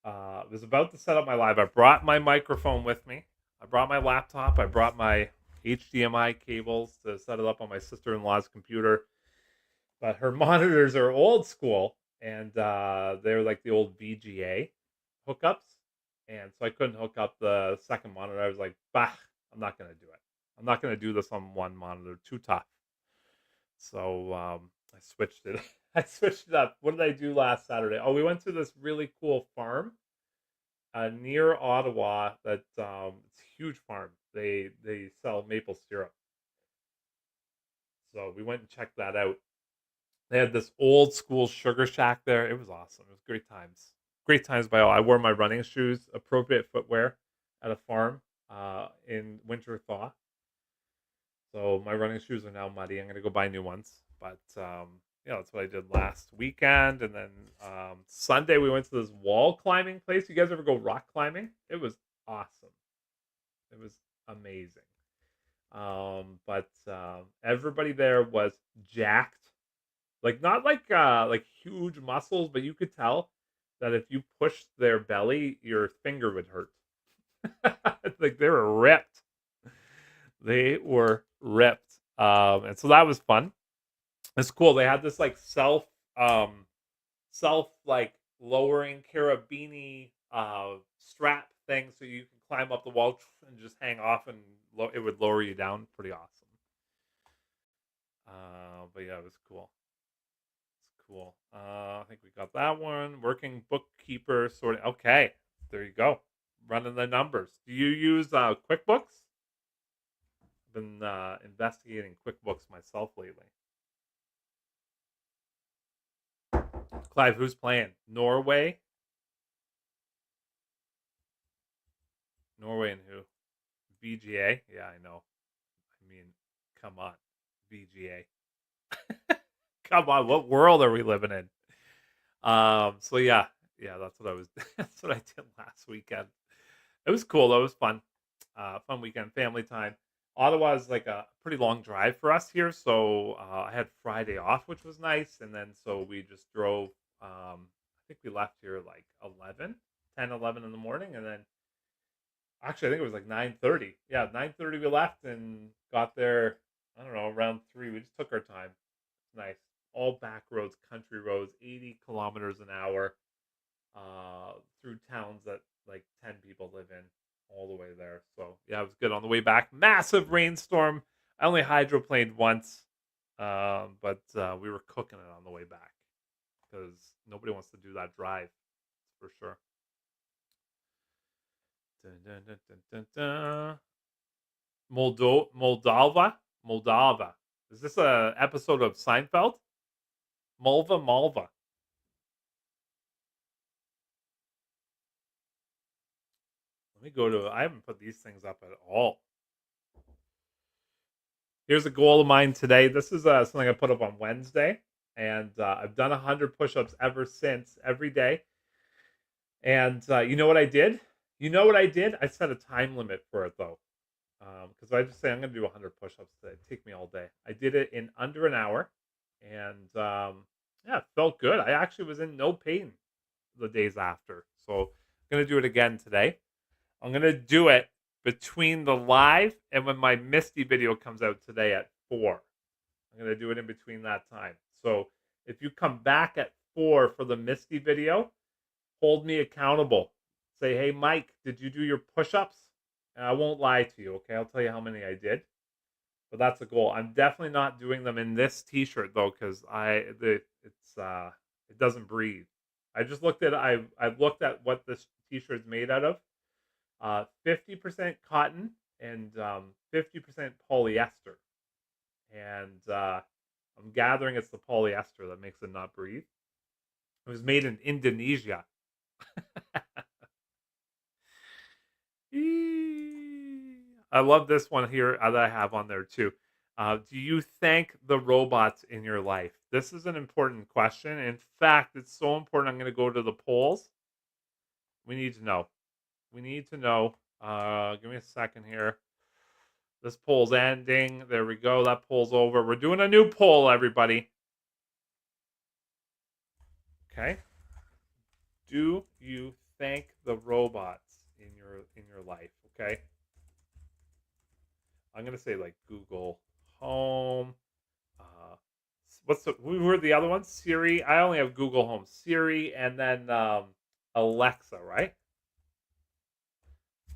Was about to set up my live. I brought my microphone with me. I brought my laptop. I brought my HDMI cables to set it up on my sister-in-law's computer. But her monitors are old school, and they're like the old VGA hookups. And so I couldn't hook up the second monitor. I was like, bah, I'm not going to do it. I'm not going to do this on one monitor. Too tough. So I switched it. I switched it up. What did I do last Saturday? Oh, we went to this really cool farm near Ottawa. That it's a huge farm. They sell maple syrup. So we went and checked that out. They had this old school sugar shack there. It was awesome. It was great times. Great times by all. I wore my running shoes, appropriate footwear at a farm in winter thaw. So my running shoes are now muddy. I'm gonna go buy new ones. But yeah, that's what I did last weekend. And then Sunday we went to this wall climbing place. You guys ever go rock climbing? It was awesome. It was amazing. But everybody there was jacked. Like not like huge muscles, but you could tell that if you pushed their belly, your finger would hurt. Like they were ripped. They were ripped. And so that was fun. It's cool. They had this like self like lowering carabini strap thing, so you can climb up the wall and just hang off, and it would lower you down. Pretty awesome. But yeah, it was cool. It's cool. I think we got that one. Working bookkeeper sort of. Okay, there you go. Running the numbers. Do you use QuickBooks? I've been investigating QuickBooks myself lately. Clive, who's playing? Norway? Norway and who? VGA? Yeah, I know. I mean, come on. VGA. Come on, what world are we living in? So yeah, that's what I was that's what I did last weekend. It was cool though, it was fun. Fun weekend, family time. Ottawa is like a pretty long drive for us here, so I had Friday off, which was nice, and then so we just drove. I think we left here like 11 in the morning, and then actually I think it was like 9:30. Yeah, 9:30 we left and got there. I don't know, around 3. We just took our time. Nice, all back roads, country roads, 80 kilometers an hour, through towns that like 10 people live in, all the way there. So yeah, it was good on the way back. Massive rainstorm. I only hydroplaned once, but we were cooking it on the way back because nobody wants to do that drive, for sure. Dun, dun, dun, dun, dun, dun. Moldova. Is this a episode of Seinfeld? Malva. Let me go to. I haven't put these things up at all. Here's a goal of mine today. This is something I put up on Wednesday, and I've done 100 push-ups ever since, every day. And you know what I did? You know what I did? I set a time limit for it though, because I just say I'm going to do 100 push-ups today. It'd take me all day. I did it in under an hour, and yeah, it felt good. I actually was in no pain the days after. So I'm going to do it again today. I'm going to do it between the live and when my Misty video comes out today at 4. I'm going to do it in between that time. So if you come back at 4 for the Misty video, hold me accountable. Say, hey, Mike, did you do your push-ups? And I won't lie to you, okay? I'll tell you how many I did. But that's a goal. I'm definitely not doing them in this T-shirt though, because it doesn't breathe. I've looked at what this T-shirt's made out of. 50% cotton and 50% polyester, and I'm gathering it's the polyester that makes it not breathe. It was made in Indonesia. I love this one here that I have on there too. Do you thank the robots in your life? This is an important question. In fact, it's so important. I'm going to go to the polls. We need to know. We need to know. Give me a second here. This poll's ending. There we go. That poll's over. We're doing a new poll, everybody. Okay. Do you thank the robots in your life? Okay. I'm gonna say like Google Home. Who were the other ones? Siri. I only have Google Home, Siri, and then Alexa. Right.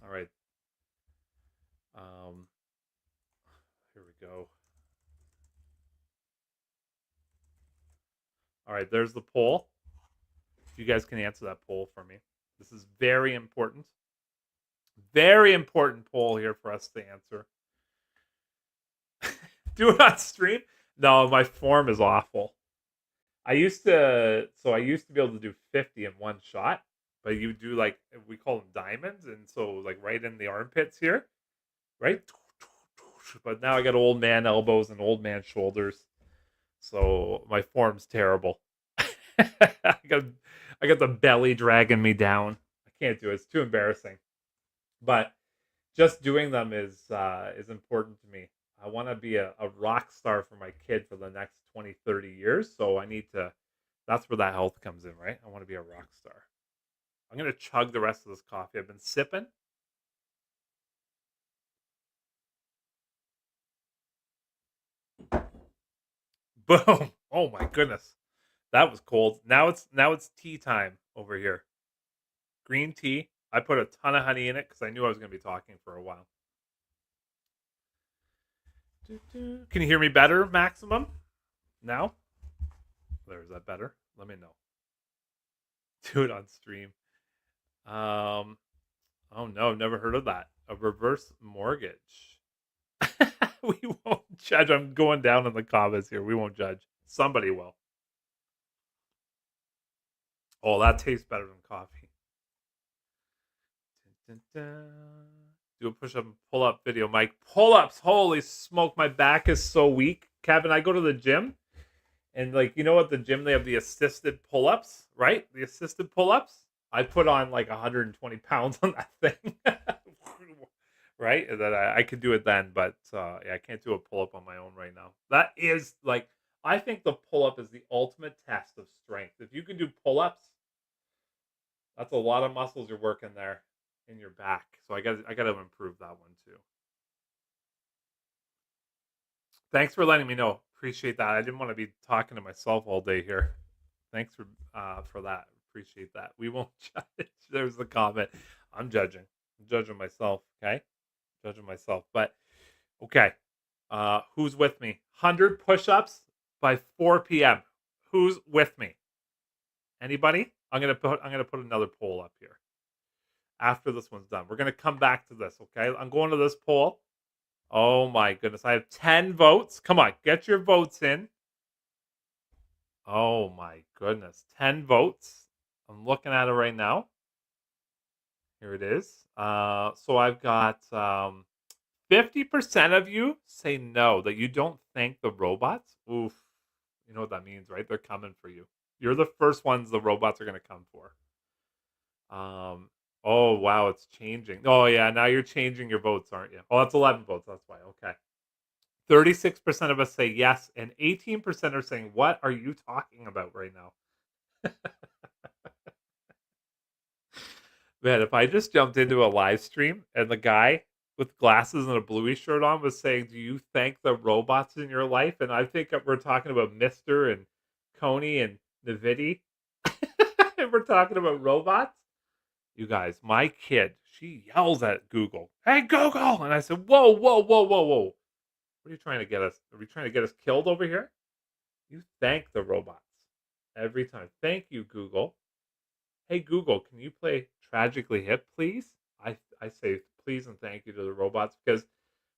All right. Here we go. All right. There's the poll. You guys can answer that poll for me. This is very important. Very important poll here for us to answer. Do it on stream? No, my form is awful. I used to be able to do 50 in one shot, but you do like we call them diamonds, and so like right in the armpits here, right? but now I got old man elbows and old man shoulders, so my form's terrible. got I got the belly dragging me down. I can't do it. It's too embarrassing. But just doing them is important to me. I want to be a rock star for my kid for the next 20, 30 years. So I need to, that's where that health comes in, right? I want to be a rock star. I'm going to chug the rest of this coffee. I've been sipping. Boom. Oh my goodness. That was cold. Now it's tea time over here. Green tea. I put a ton of honey in it because I knew I was going to be talking for a while. Can you hear me better, Maximum? Now? Is that better? Let me know. Do it on stream. Oh no, never heard of that. A reverse mortgage. We won't judge. I'm going down in the comments here. We won't judge. Somebody will. Oh, that tastes better than coffee. Dun, dun, dun. Do a push-up and pull-up video, Mike. Pull-ups. Holy smoke, my back is so weak. Kevin, I go to the gym, and like, you know, at the gym they have the assisted pull-ups, right? The assisted pull-ups. I put on like 120 pounds on that thing. Right? And then I could do it then, but yeah, I can't do a pull-up on my own right now. That is like, I think the pull-up is the ultimate test of strength. If you can do pull-ups, that's a lot of muscles you're working there in your back. So I got to improve that one too. Thanks for letting me know. Appreciate that. I didn't want to be talking to myself all day here. Thanks for that. Appreciate that. We won't judge. There's the comment. I'm judging. I'm judging myself. Okay, judging myself. But okay, who's with me? 100 push-ups by 4 p.m. Who's with me? Anybody? I'm gonna put another poll up here after this one's done. We're gonna come back to this. Okay, I'm going to this poll. Oh my goodness, I have 10 votes. Come on, get your votes in. Oh my goodness, 10 votes. I'm looking at it right now. Here it is. So I've got 50% of you say no, that you don't thank the robots. Oof. You know what that means, right? They're coming for you. You're the first ones the robots are going to come for. Oh, wow, it's changing. Oh, yeah, now you're changing your votes, aren't you? Oh, that's 11 votes. That's why. Okay. 36% of us say yes, and 18% are saying, what are you talking about right now? Man, if I just jumped into a live stream and the guy with glasses and a bluey shirt on was saying, do you thank the robots in your life? And I think we're talking about Mr. and CONY and NVDY. And we're talking about robots. You guys, my kid, she yells at Google, hey, Google. And I said, whoa, whoa, whoa, whoa, whoa. What are you trying to get us? Are we trying to get us killed over here? You thank the robots every time. Thank you, Google. Hey, Google, can you play Tragically Hip, please? I say please and thank you to the robots, because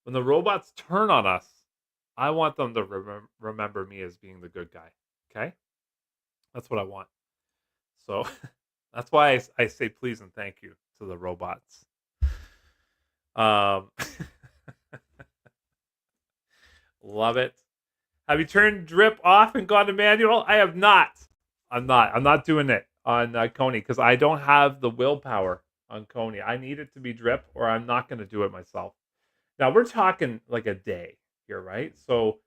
when the robots turn on us, I want them to remember me as being the good guy. Okay? That's what I want. So that's why I say please and thank you to the robots. Love it. Have you turned drip off and gone to manual? I have not. I'm not doing it on CONY because I don't have the willpower on CONY. I need it to be drip, or I'm not going to do it myself. Now we're talking like a day here, right? So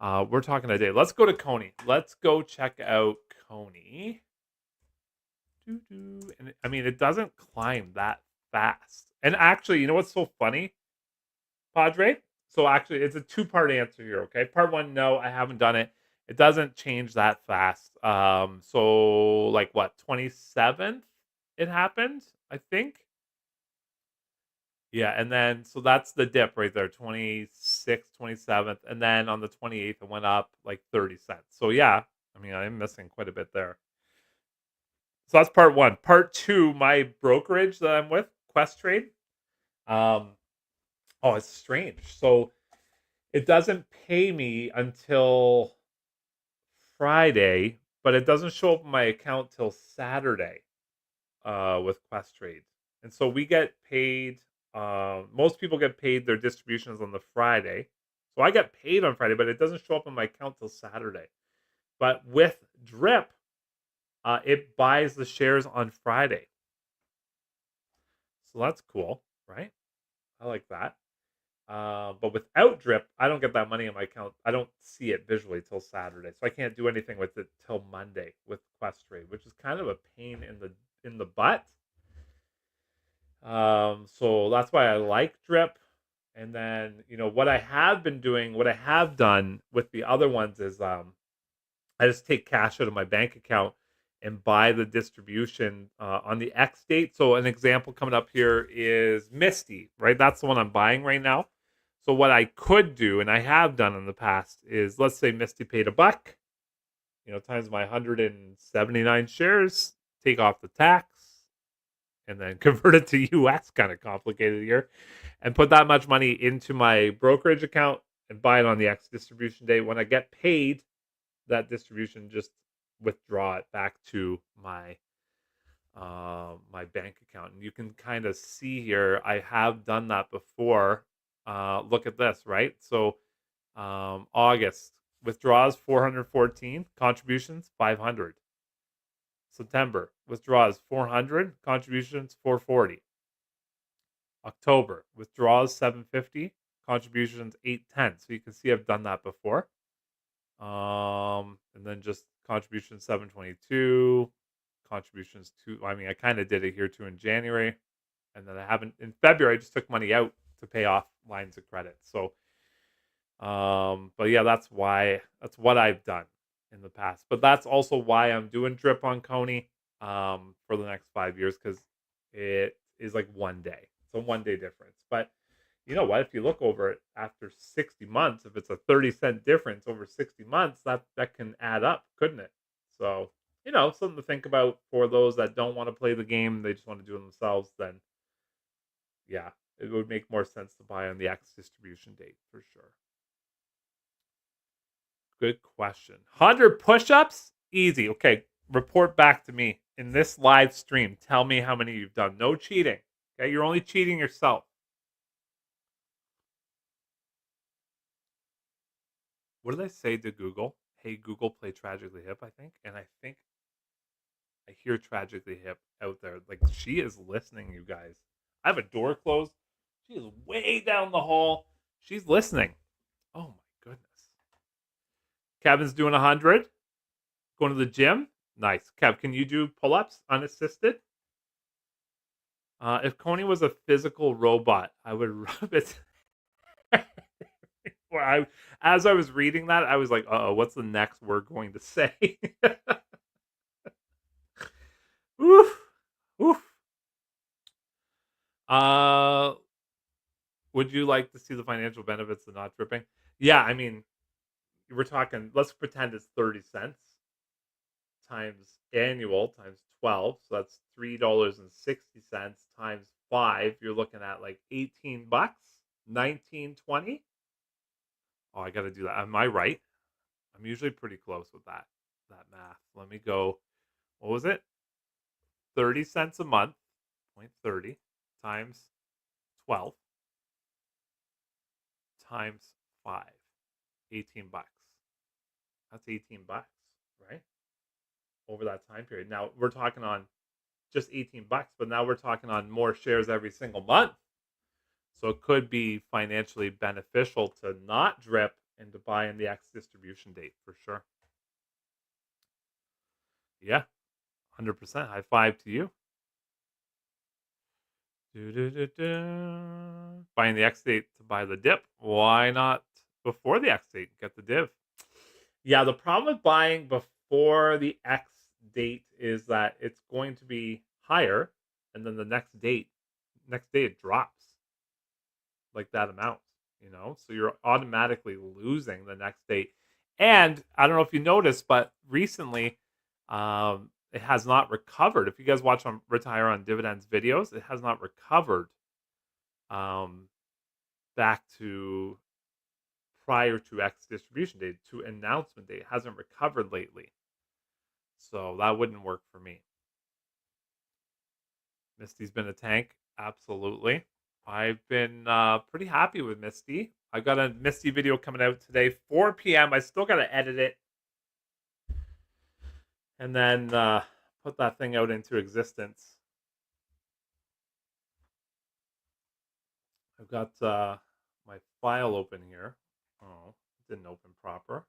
we're talking a day. Let's go to CONY. Let's go check out CONY. And I mean, it doesn't climb that fast. And actually, you know what's so funny, Padre? So actually, it's a two-part answer here. Okay, part one, no, I haven't done it. It doesn't change that fast. So like what, 27th? It happened, I think. Yeah, and then so that's the dip right there, 26th, 27th, and then on the 28th it went up like 30 cents. So yeah, I mean, I'm missing quite a bit there. So that's part one. Part two, my brokerage that I'm with, Quest Trade. Oh, it's strange. So it doesn't pay me until Friday, but it doesn't show up in my account till Saturday with Quest Trade. And so we get paid, most people get paid their distributions on the Friday. So I get paid on Friday, but it doesn't show up on my account till Saturday. But with Drip, it buys the shares on Friday. So that's cool, right? I like that. But without Drip, I don't get that money in my account. I don't see it visually till Saturday, so I can't do anything with it till Monday with Quest Trade, which is kind of a pain in the butt. So that's why I like Drip. And then what I have been doing, what I have done with the other ones is I just take cash out of my bank account and buy the distribution on the X date. So an example coming up here is Misty, right? That's the one I'm buying right now. So what I could do, and I have done in the past, is let's say Misty paid $1, times my 179 shares, take off the tax, and then convert it to US, kind of complicated here, and put that much money into my brokerage account and buy it on the X distribution day. When I get paid, that distribution, just withdraw it back to my bank account. And you can kind of see here, I have done that before. Look at this, right? So August withdraws 414, contributions 500. September withdraws 400, contributions 440. October withdraws 750, contributions 810. So you can see I've done that before. And then just contribution 722, contributions I kind of did it here too in January, and then I haven't in February. I just took money out to pay off lines of credit. So, but yeah, that's what I've done in the past. But that's also why I'm doing Drip on CONY, for the next 5 years, because it is like one day. It's a 1 day difference, but you know what? If you look over it after 60 months, if it's a 30-cent difference over 60 months, that can add up, couldn't it? So, something to think about for those that don't want to play the game, they just want to do it themselves, then yeah, it would make more sense to buy on the X distribution date for sure. Good question. 100 push-ups? Easy. Okay, report back to me in this live stream. Tell me how many you've done. No cheating. Okay, you're only cheating yourself. What did I say to Google? Hey, Google, play Tragically Hip, I think. And I think I hear Tragically Hip out there. Like, she is listening, you guys. I have a door closed. She is way down the hall. She's listening. Oh, my goodness. Kevin's doing 100. Going to the gym. Nice. Kev, can you do pull-ups unassisted? If CONY was a physical robot, I would rub it. As I was reading that, I was like, "Uh-oh, what's the next word going to say?" Oof, oof. Uh, would you like to see the financial benefits of not dripping? Yeah, I mean, we're talking. Let's pretend it's 30 cents times annual times 12, so that's $3.60 times 5. You're looking at like $18, 19.20. Oh, I got to do that. Am I right? I'm usually pretty close with that math. Let me go. What was it? 30 cents a month, 0.30 times 12 times 5. 18 bucks. That's 18 bucks, right? Over that time period. Now, we're talking on just 18 bucks, but now we're talking on more shares every single month. So it could be financially beneficial to not drip and to buy in the X distribution date for sure. Yeah, 100%. High five to you. Buying the X date to buy the dip. Why not before the X date? Get the div. Yeah, the problem with buying before the X date is that it's going to be higher, and then the next day it drops like that amount, So you're automatically losing the next date. And I don't know if you noticed, but recently, it has not recovered. If you guys watch on Retire on Dividends videos, it has not recovered um, back to prior to X distribution date, to announcement date. It hasn't recovered lately. So that wouldn't work for me. Misty's been a tank. Absolutely. I've been pretty happy with Misty. I've got a Misty video coming out today, 4 p.m. I still got to edit it and then put that thing out into existence. I've got my file open here. Oh, it didn't open proper.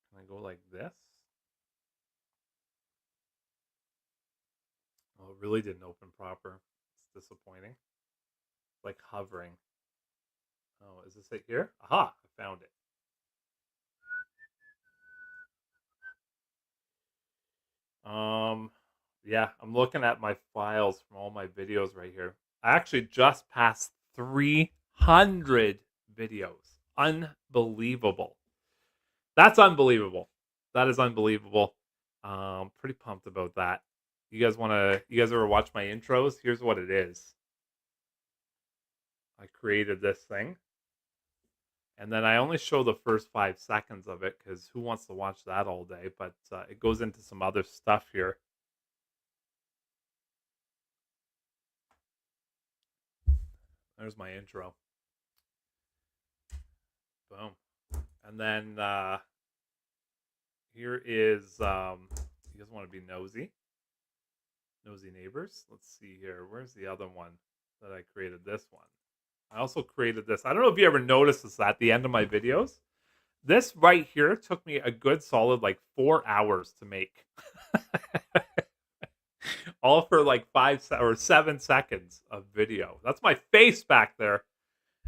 Can I go like this? Oh, it really didn't open proper. It's disappointing. It's like hovering. Oh, is this it here? Aha, I found it. Yeah, I'm looking at my files from all my videos right here. I actually just passed 300 videos. Unbelievable. That's unbelievable. That is unbelievable. Pretty pumped about that. You guys ever watch my intros? Here's what it is. I created this thing. And then I only show the first 5 seconds of it because who wants to watch that all day? But it goes into some other stuff here. There's my intro. Boom. And then here is, you guys want to be nosy? Nosy neighbors? Let's see here. Where's the other one that I created? This one. I also created this. I don't know if you ever noticed this at the end of my videos. This right here took me a good solid like 4 hours to make. All for like 7 seconds of video. That's my face back there.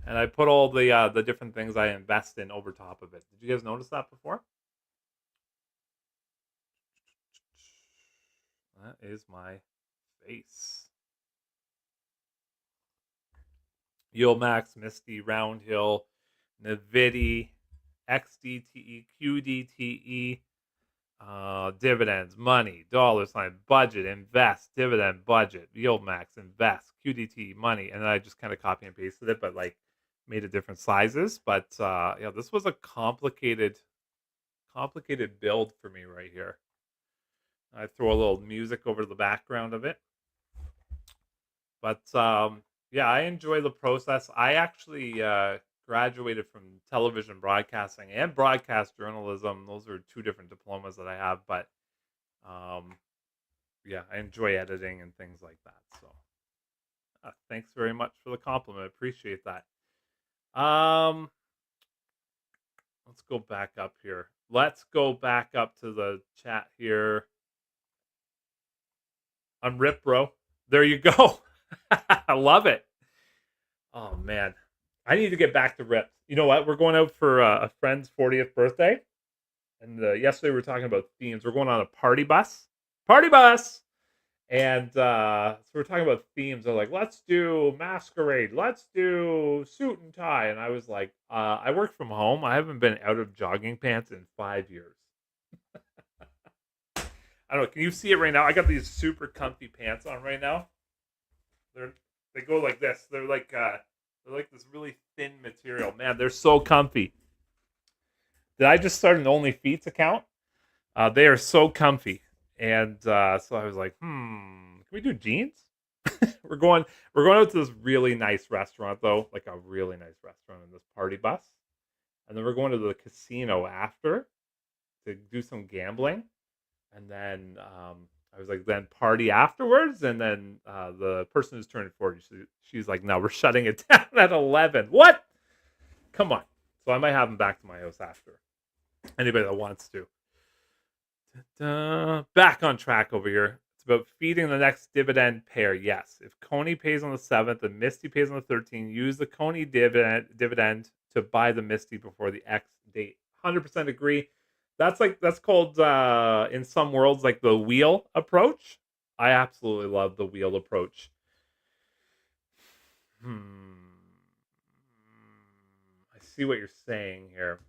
And I put all the different things I invest in over top of it. Did you guys notice that before? That is my face. YieldMax, Misty, Roundhill, NVDY, XDTE, QDTE, dividends, money, dollar sign, budget, invest, dividend, budget, YieldMax, invest, QDT, money, and then I just kind of copy and pasted it, but like made it different sizes. But yeah, this was a complicated build for me right here. I throw a little music over the background of it, but yeah, I enjoy the process. I actually graduated from television broadcasting and broadcast journalism. Those are two different diplomas that I have, but yeah, I enjoy editing and things like that. So thanks very much for the compliment. Appreciate that. Let's go back up here. Let's go back up to the chat here. I'm Rip, bro. There you go. I love it. Oh man, I need to get back to Rip. You know what? We're going out for a friend's 40th birthday, and yesterday we were talking about themes. We're going on a party bus. Party bus. And so we're talking about themes. They're like, let's do masquerade. Let's do suit and tie. And I was like, I work from home. I haven't been out of jogging pants in 5 years. I don't know. Can you see it right now? I got these super comfy pants on right now. They go like this. They're like this really thin material. Man, they're so comfy. Did I just start an OnlyFeet account? They are so comfy. And so I was like, can we do jeans? we're going out to this really nice restaurant though, like a really nice restaurant in this party bus. And then we're going to the casino after to do some gambling. And then I was like, then party afterwards. And then the person who's turning 40, she's like, no, we're shutting it down at 11. What? Come on. So I might have them back to my house after. Anybody that wants to. Back on track over here. It's about feeding the next dividend pair. Yes. If CONY pays on the 7th and Misty pays on the 13th, use the CONY dividend to buy the Misty before the X date. 100% agree. That's called in some worlds like the wheel approach. I absolutely love the wheel approach. I see what you're saying here.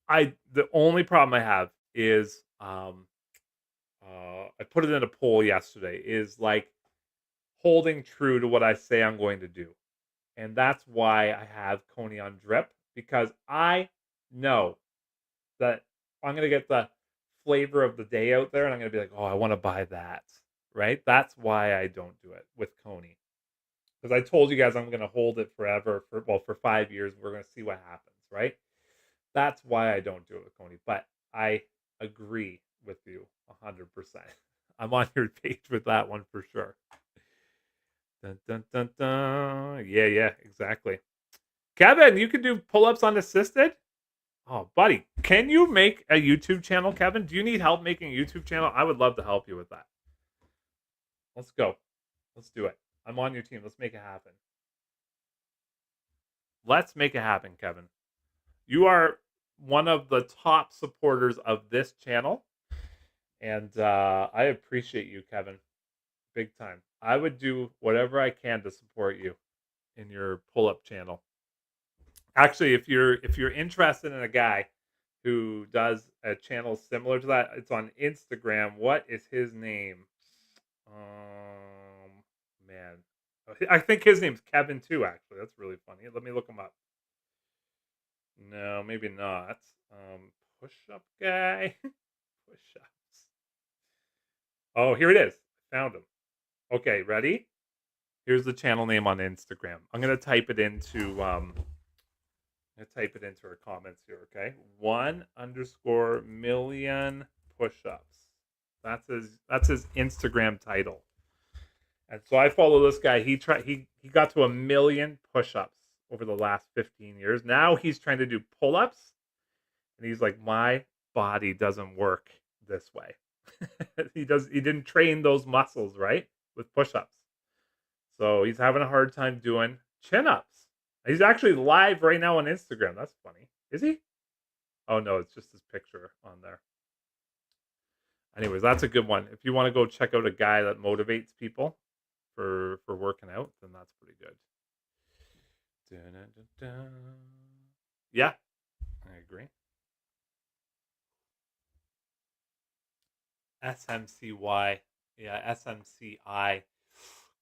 The only problem I have is I put it in a poll yesterday, is like holding true to what I say I'm going to do. And that's why I have CONY on drip, because I know that I'm going to get the flavor of the day out there and I'm going to be like, oh, I want to buy that. Right? That's why I don't do it with CONY. because I told you guys I'm going to hold it forever for 5 years. We're going to see what happens, right? That's why I don't do it with Coney. But I agree with you 100%. I'm on your page with that one for sure. Dun, dun, dun, dun. Yeah, exactly. Kevin, you can do pull-ups unassisted? Oh, buddy, can you make a YouTube channel, Kevin? Do you need help making a YouTube channel? I would love to help you with that. Let's go. Let's do it. I'm on your team. Let's make it happen. Let's make it happen, Kevin. You are one of the top supporters of this channel, and I appreciate you, Kevin, big time. I would do whatever I can to support you in your pull-up channel. Actually, if you're interested in a guy who does a channel similar to that, it's on Instagram. What is his name? Man, I think his name's Kevin too. Actually, that's really funny. Let me look him up. No, maybe not. Push-up guy. Push-ups. Oh, here it is. Found him. Okay, ready? Here's the channel name on Instagram. I'm gonna type it into our comments here. Okay, 1_million push-ups. That's his Instagram title. And so I follow this guy. He got to 1 million push-ups over the last 15 years. Now he's trying to do pull-ups, and he's like, my body doesn't work this way. He didn't train those muscles right with push-ups. So he's having a hard time doing chin-ups. He's actually live right now on Instagram. That's funny. Is he? Oh no, it's just his picture on there. Anyways, that's a good one. If you want to go check out a guy that motivates people for working out, then that's pretty good. Dun-dun-dun-dun. Yeah, I agree. SMCY, yeah, SMCI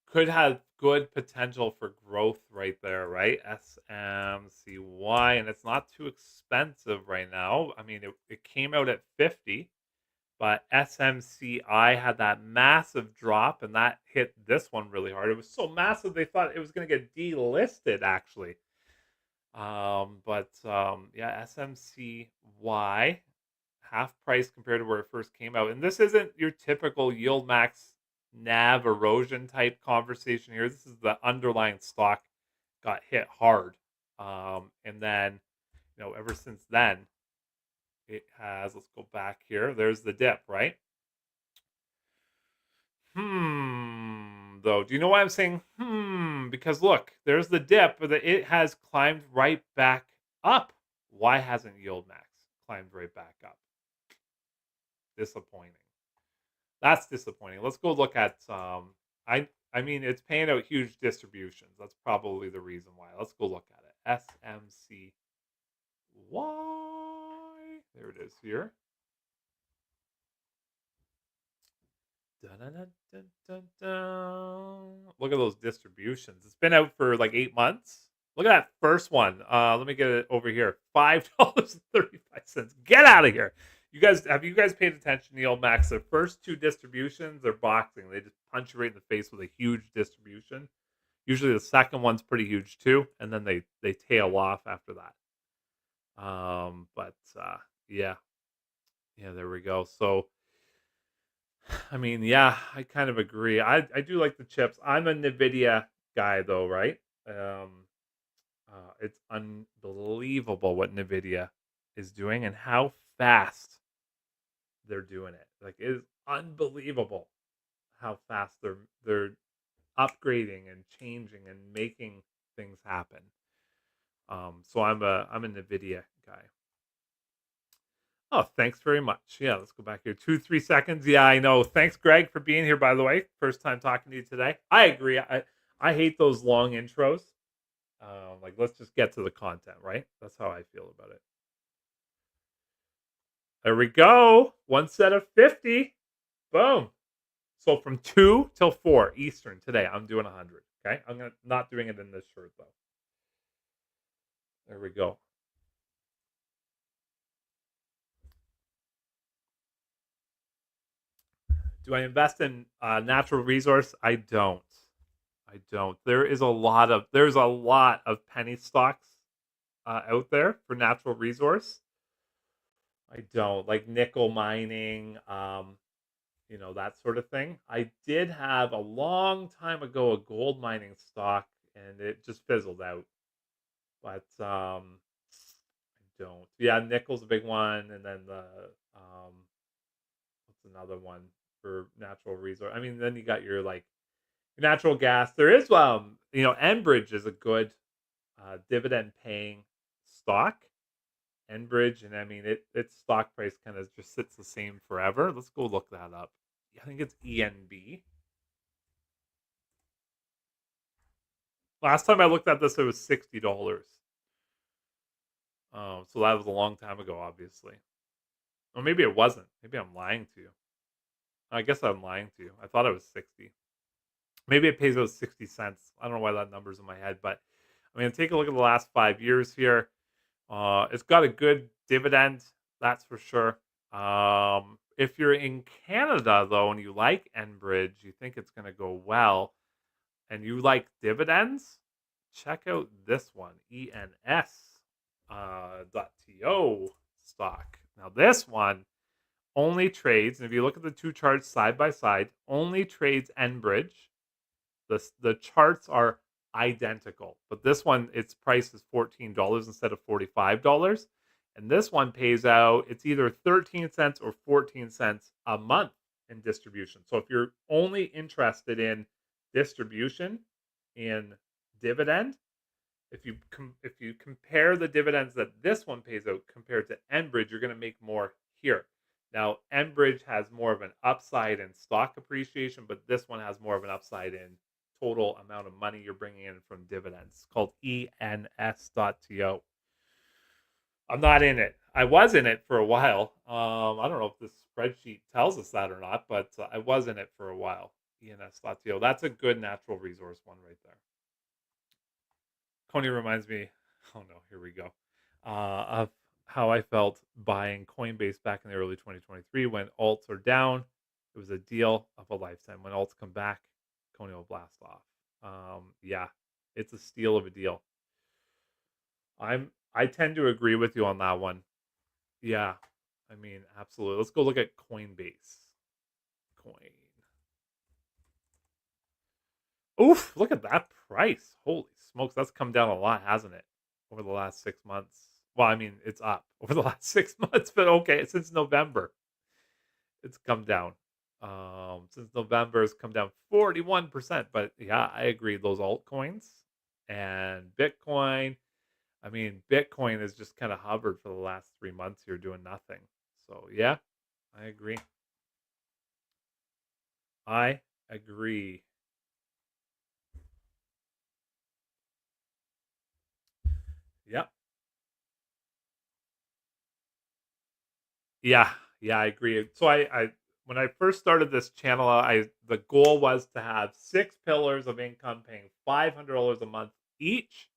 could have good potential for growth right there, right? SMCY, and it's not too expensive right now. I mean, it came out at 50, but SMCI had that massive drop, and that hit this one really hard. It was so massive they thought it was going to get delisted, actually. Yeah, SMCY half price compared to where it first came out, and this isn't your typical YieldMax NAV erosion type conversation here. This is the underlying stock got hit hard, and then ever since then it has. Let's go back here. There's the dip, right? Though, do you know why I'm saying because look, there's the dip, but it has climbed right back up. Why hasn't YieldMax climbed right back up? Disappointing. That's disappointing. Let's go look at I mean it's paying out huge distributions. That's probably the reason why. Let's go look at it. SMCY. There it is here. Dun, dun, dun, dun. Look at those distributions. It's been out for like 8 months. Look at that first one. Let me get it over here. $5.35. Get out of here. Have you guys paid attention to YieldMax? Their first two distributions, they're boxing. They just punch you right in the face with a huge distribution. Usually the second one's pretty huge too, and then they tail off after that. Yeah. Yeah, there we go. So I mean, yeah, I kind of agree. I do like the chips. I'm a NVDA guy though, right? It's unbelievable what NVIDIA is doing and how fast they're doing it. Like, it is unbelievable how fast they're upgrading and changing and making things happen. So I'm a NVIDIA guy. Oh, thanks very much. Yeah, let's go back here. 3 seconds. Yeah, I know. Thanks, Greg, for being here, by the way. First time talking to you today. I agree. I hate those long intros. Like, let's just get to the content, right? That's how I feel about it. There we go. One set of 50. Boom. So from 2 till 4 Eastern today, I'm doing 100. Okay. I'm not doing it in this shirt, though. There we go. Do I invest in natural resource? I don't. I don't. There's a lot of penny stocks out there for natural resource. I don't like nickel mining, that sort of thing. I did have a long time ago a gold mining stock, and it just fizzled out. But I don't. Yeah, nickel's a big one, and then the what's another one for natural resource? I mean, then you got your like natural gas. There is Enbridge is a good dividend paying stock. Enbridge, and I mean its stock price kind of just sits the same forever. Let's go look that up. I think it's ENB. Last time I looked at this, it was $60. So that was a long time ago, obviously. Or maybe it wasn't. Maybe I'm lying to you. I guess I'm lying to you. I thought it was 60. Maybe it pays out 60 cents. I don't know why that number's in my head, but I mean, take a look at the last 5 years here. It's got a good dividend, that's for sure. If you're in Canada though, and you like Enbridge, you think it's going to go well, and you like dividends, check out this one, ENS .to stock. Now this one only trades, and if you look at the two charts side by side, only trades Enbridge. The charts are identical, but this one, its price is $14 instead of $45, and this one pays out, it's either 13 cents or 14 cents a month in distribution. So if you're only interested in distribution in dividend, if you compare the dividends that this one pays out compared to Enbridge, you're going to make more here. Now, Enbridge has more of an upside in stock appreciation, but this one has more of an upside in total amount of money you're bringing in from dividends. It's called ENS.to. I'm not in it. I was in it for a while. I don't know if this spreadsheet tells us that or not, but I was in it for a while. ENS.to. That's a good natural resource one right there. CONY reminds me, oh no, here we go, of how I felt buying Coinbase back in the early 2023 when alts are down. It was a deal of a lifetime. When alts come back, CONY will blast off. Yeah, it's a steal of a deal. I tend to agree with you on that one. Yeah, I mean, absolutely. Let's go look at Coinbase. Coin. Oof, look at that price. Holy smokes, that's come down a lot, hasn't it? Over the last 6 months. Well, I mean, it's up over the last 6 months, but okay, since November, it's come down. Since November, it's come down 41%. But yeah, I agree. Those altcoins and Bitcoin. I mean, Bitcoin has just kind of hovered for the last 3 months here doing nothing. So yeah, I agree. I agree. Yep. Yeah, yeah, I agree. So I when I first started this channel, the goal was to have 6 pillars of income paying $500 a month each,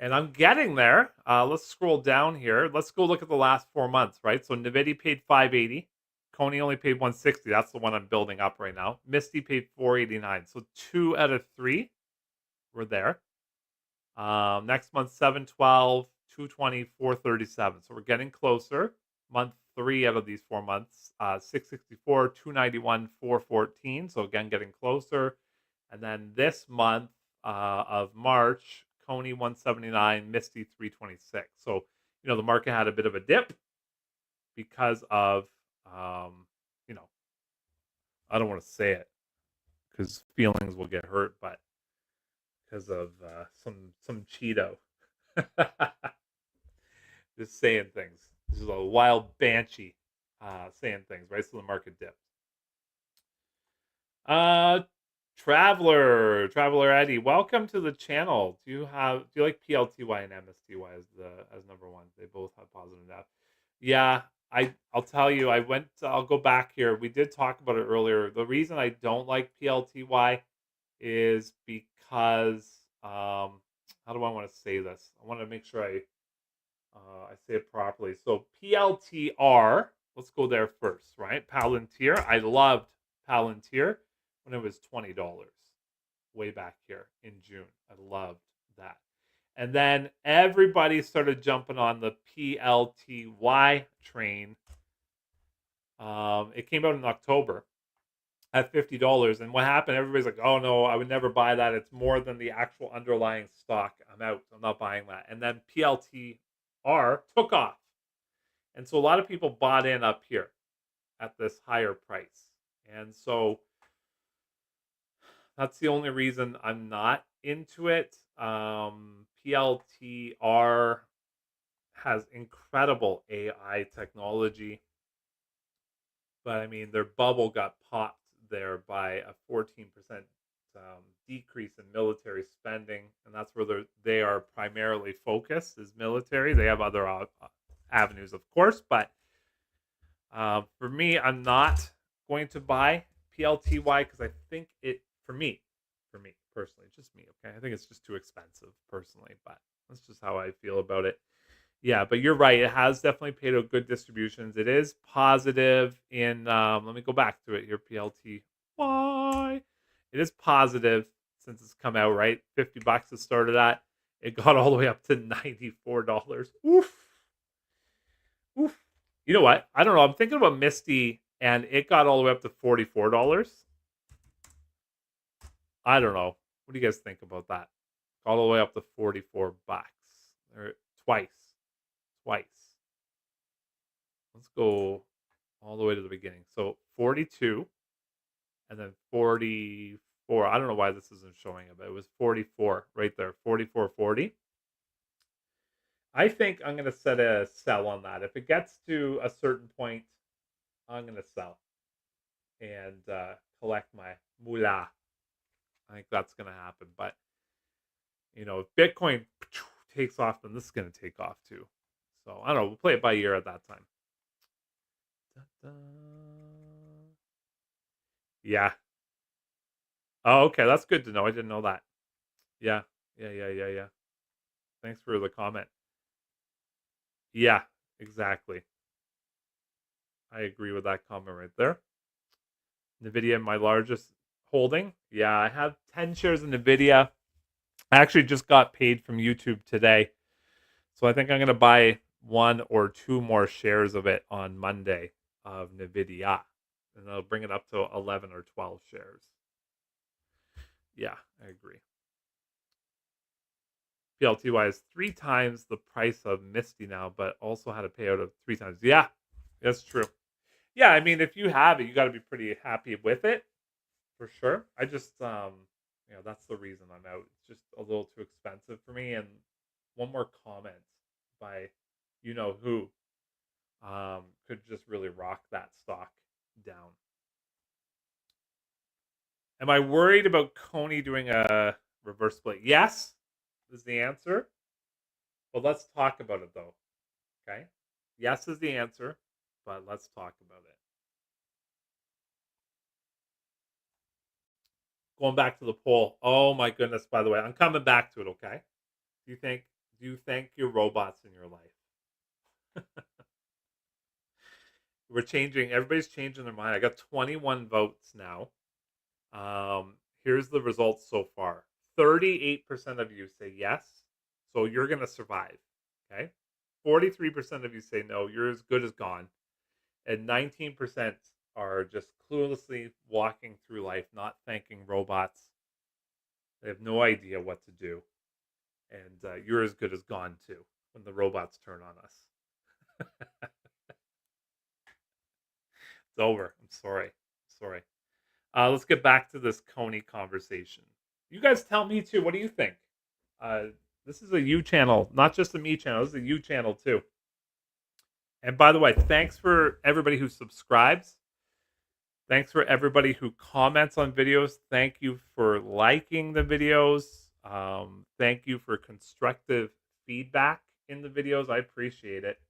and I'm getting there. Let's scroll down here. Let's go look at the last 4 months, right? So NVDA paid 580, CONY only paid 160. That's the one I'm building up right now. MSTY paid 489. So 2 out of 3 were there. Next month, 712, 220, 437. So we're getting closer. Month 3 out of these 4 months, 664, 291, 414. So again, getting closer. And then this month of March, CONY 179, MSTY 326. So, the market had a bit of a dip because of, you know, I don't want to say it because feelings will get hurt, but because of some Cheeto. Just saying things. This is a wild banshee saying things, right? So the market dipped. Traveler Eddie, welcome to the channel. Do you like PLTY and MSTY as number one? They both have positive nav. Yeah, I'll tell you. I'll go back here. We did talk about it earlier. The reason I don't like PLTY is because how do I want to say this? I want to make sure I say it properly. So PLTR, let's go there first, right? Palantir. I loved Palantir when it was $20. way back here in June. I loved that. And then everybody started jumping on the PLTY train. It came out in October at $50. And what happened? Everybody's like, oh no, I would never buy that. It's more than the actual underlying stock. I'm out. I'm not buying that. And then PLTR took off. And so a lot of people bought in up here at this higher price. And so that's the only reason I'm not into it. PLTR has incredible AI technology. But I mean, their bubble got popped there by a 14% decrease in military spending. And that's where they are primarily focused, is military. They have other avenues, of course. But for me, I'm not going to buy PLTY because I think for me personally, just me, okay? I think it's just too expensive personally, but that's just how I feel about it. Yeah, but you're right. It has definitely paid out good distributions. It is positive in, let me go back to it here, PLTY. It is positive since it's come out, right? $50 it started at. It got all the way up to $94. Oof. Oof. You know what? I don't know. I'm thinking about MSTY, and it got all the way up to $44. I don't know. What do you guys think about that? All the way up to $44. Or twice. Let's go all the way to the beginning. So 42 and then 44. I don't know why this isn't showing it, but it was 44 right there. 44.40. I think I'm going to set a sell on that. If it gets to a certain point, I'm going to sell and collect my moolah. I think that's going to happen. But, if Bitcoin takes off, then this is going to take off too. So, I don't know. We'll play it by ear at that time. Da-da. Yeah. Oh, okay. That's good to know. I didn't know that. Yeah. Yeah. Thanks for the comment. Yeah, exactly. I agree with that comment right there. NVDA, my largest holding. Yeah, I have 10 shares in NVIDIA. I actually just got paid from YouTube today. So I think I'm going to buy 1 or 2 more shares of it on Monday of NVIDIA. And I'll bring it up to 11 or 12 shares. Yeah, I agree. PLTY is 3 times the price of MSTY now, but also had a payout of 3 times. Yeah, that's true. Yeah, I mean, if you have it, you got to be pretty happy with it, for sure. I just, that's the reason I'm out. It's just a little too expensive for me. And one more comment by who could just really rock that stock down. Am I worried about CONY doing a reverse split? Yes, is the answer. But let's talk about it though. Okay. Yes is the answer, but let's talk about it. Going back to the poll. Oh my goodness, by the way, I'm coming back to it, okay? Do you think you're robots in your life? Everybody's changing their mind. I got 21 votes now. Here's the results so far. 38% of you say yes, so you're gonna survive. Okay. 43% of you say no, you're as good as gone. And 19% are just cluelessly walking through life, not thanking robots. They have no idea what to do. And you're as good as gone too when the robots turn on us. It's over. I'm sorry. Let's get back to this CONY conversation. You guys tell me too. What do you think? This is a you channel, not just a me channel. This is a you channel too. And by the way, thanks for everybody who subscribes. Thanks for everybody who comments on videos. Thank you for liking the videos. Thank you for constructive feedback in the videos. I appreciate it.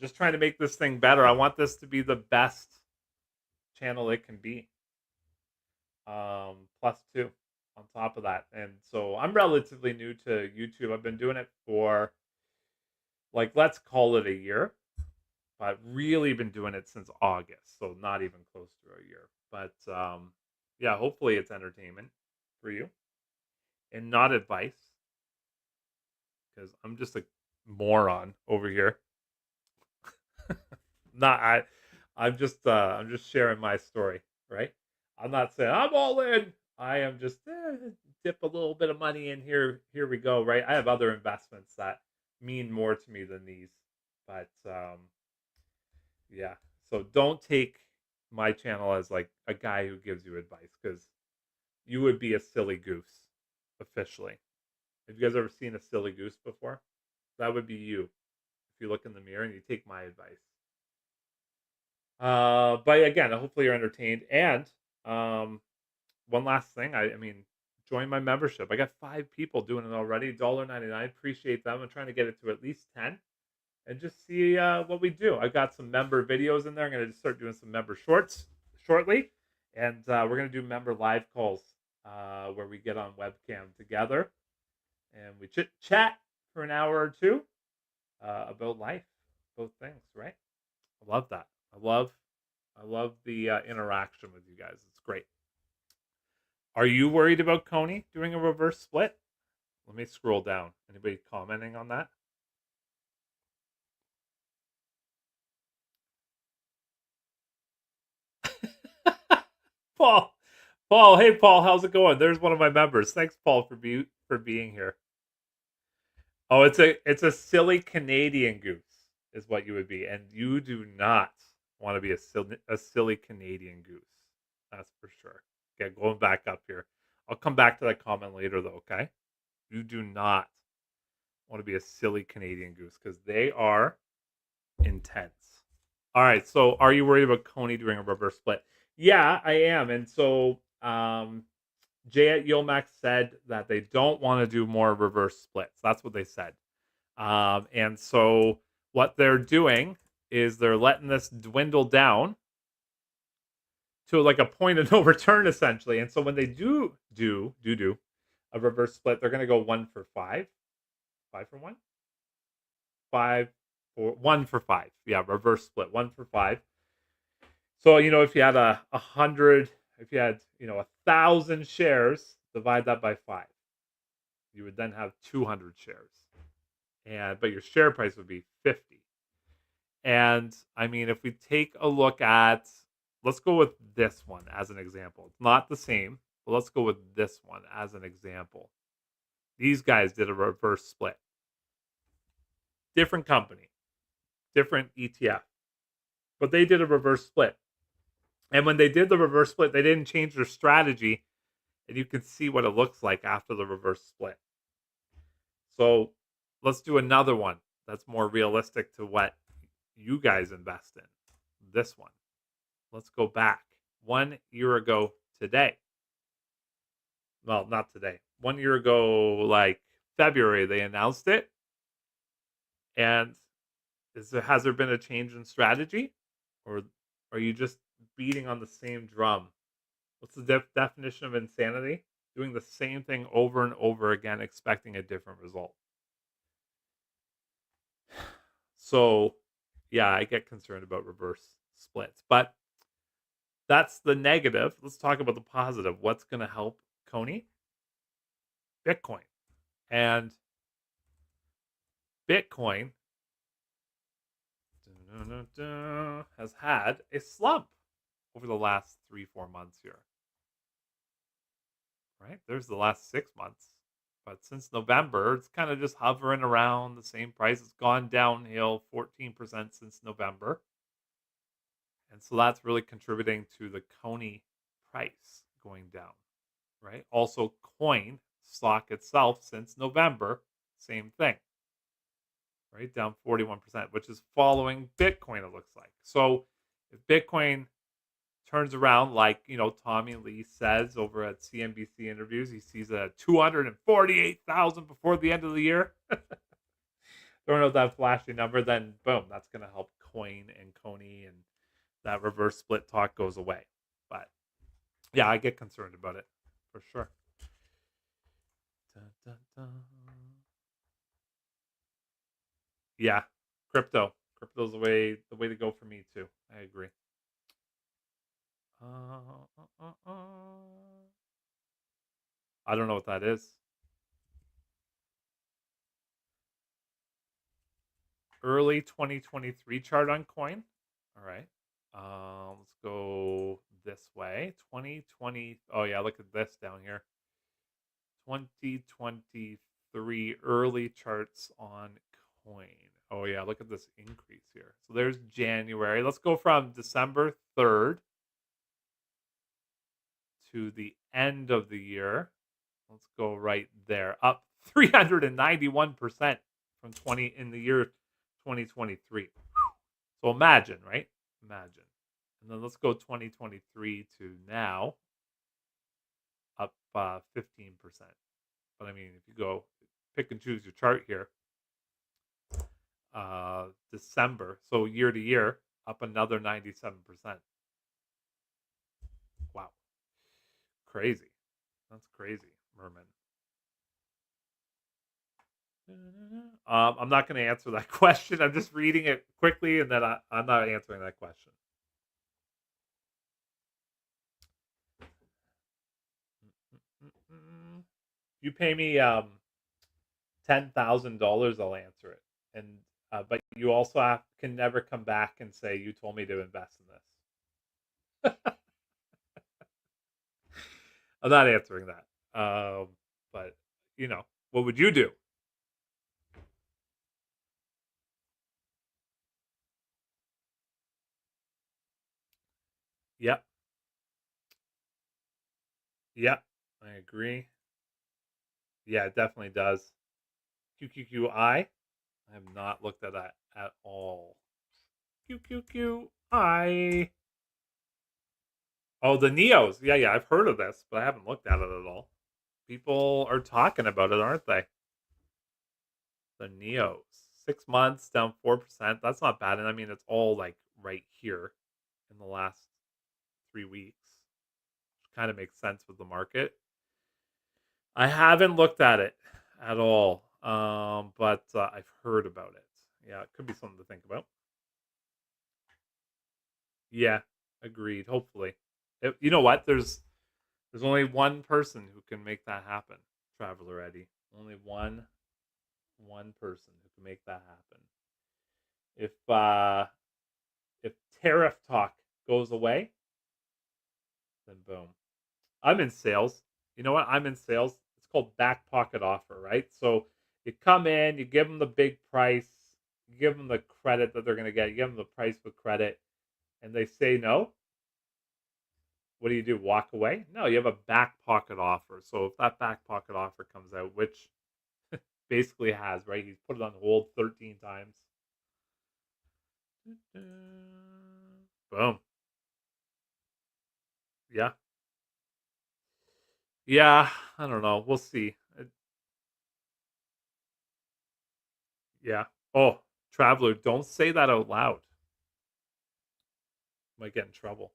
Just trying to make this thing better. I want this to be the best channel it can be. +2 on top of that. And so I'm relatively new to YouTube. I've been doing it for, let's call it a year. But really been doing it since August, so not even close to a year. But Yeah, hopefully it's entertainment for you and not advice, because I'm just a moron over here. Not I. I'm just sharing my story, right? I'm not saying I'm all in. I am just dip a little bit of money in here. Here we go, right? I have other investments that mean more to me than these, but yeah. So don't take my channel as like a guy who gives you advice, because you would be a silly goose officially. Have you guys ever seen a silly goose before? That would be you if you look in the mirror and you take my advice. But again, hopefully you're entertained. And um, one last thing, I mean, join my membership. I got 5 people doing it already. $1.99. Appreciate them. I'm trying to get it to at least 10, and just see what we do. I've got some member videos in there. I'm going to start doing some member shorts shortly, and we're going to do member live calls where we get on webcam together and we chit chat for an hour or two about life, both things. Right? I love that. I love the interaction with you guys. It's great. Are you worried about CONY doing a reverse split? Let me scroll down. Anybody commenting on that? Paul. Paul, hey Paul, how's it going? There's one of my members. Thanks, Paul, for being here. Oh, it's a silly Canadian goose, is what you would be, and you do not want to be a silly Canadian goose. That's for sure. Okay, going back up here. I'll come back to that comment later, though. Okay, you do not want to be a silly Canadian goose, because they are intense. All right, so are you worried about CONY doing a reverse split? Yeah, I am, and so Jay at YieldMax said that they don't want to do more reverse splits. That's what they said. And so what they're doing is they're letting this dwindle down to like a point of no return, essentially. And so when they do a reverse split, they're going to go 1 for 5, 5 for 1, 5 for 1 for 5. Yeah, reverse split, 1 for 5. So if you had a hundred, if you had 1,000 shares, divide that by 5. You would then have 200 shares, but your share price would be 50. And I mean, if we take a look at, let's go with this one as an example. It's not the same, but let's go with this one as an example. These guys did a reverse split. Different company, different ETF, but they did a reverse split. And when they did the reverse split, they didn't change their strategy, and you can see what it looks like after the reverse split. So let's do another one that's more realistic to what you guys invest in. This one. Let's go back 1 year ago today. Well, not today. 1 year ago, like February, they announced it. And has there been a change in strategy, or are you just beating on the same drum? What's the definition of insanity? Doing the same thing over and over again, expecting a different result. So, yeah, I get concerned about reverse splits, but that's the negative. Let's talk about the positive. What's going to help CONY? Bitcoin. And Bitcoin has had a slump over the last 3-4 months here. Right? There's the last 6 months. But since November, it's kind of just hovering around the same price. It's gone downhill 14% since November. And so that's really contributing to the CONY price going down. Right? Also, coin stock itself since November, same thing. Right? Down 41%, which is following Bitcoin, it looks like. So if Bitcoin turns around, like Tommy Lee says over at CNBC interviews, he sees a 248,000 before the end of the year. Throwing out that flashy number, then boom, that's going to help coin and CONY, and that reverse split talk goes away. But yeah, I get concerned about it for sure. Dun, dun, dun. Yeah, crypto's the way to go for me too. I agree. I don't know what that is. Early 2023 chart on coin. All right. Let's go this way. 2020. Oh yeah, look at this down here. 2023 early charts on coin. Oh yeah, look at this increase here. So there's January. Let's go from December 3rd to the end of the year. Let's go right there. Up 391% from 20 in the year 2023. So imagine, right? Imagine. And then let's go 2023 to now, up 15%. But I mean, if you go pick and choose your chart here, December, so year to year, up another 97%. Wow. Crazy. That's crazy, Merman. I'm not going to answer that question. I'm just reading it quickly, and then I'm not answering that question. You pay me $10,000, I'll answer it. And but you also can never come back and say you told me to invest in this. I'm not answering that. But what would you do? Yep. Yep. I agree. Yeah, it definitely does. QQQI. I have not looked at that at all. QQQI. Oh, the Neos. Yeah, I've heard of this, but I haven't looked at it at all. People are talking about it, aren't they? The Neos. 6 months down 4%. That's not bad. And I mean, it's all like right here in the last 3 weeks. Which kind of makes sense with the market. I haven't looked at it at all, but I've heard about it. Yeah, it could be something to think about. Yeah, agreed. Hopefully, you know what? There's only one person who can make that happen. Traveler Eddie. Only one person who can make that happen. If tariff talk goes away, then boom. I'm in sales. You know what? I'm in sales. It's called back pocket offer, right? So you come in, you give them the big price, you give them the credit that they're going to get, you give them the price with credit, and they say no. What do? Walk away? No, you have a back pocket offer. So if that back pocket offer comes out, which basically has, right? He's put it on hold 13 times. Boom. Yeah. Yeah. I don't know. We'll see. Yeah. Oh, Traveler, don't say that out loud. Might get in trouble.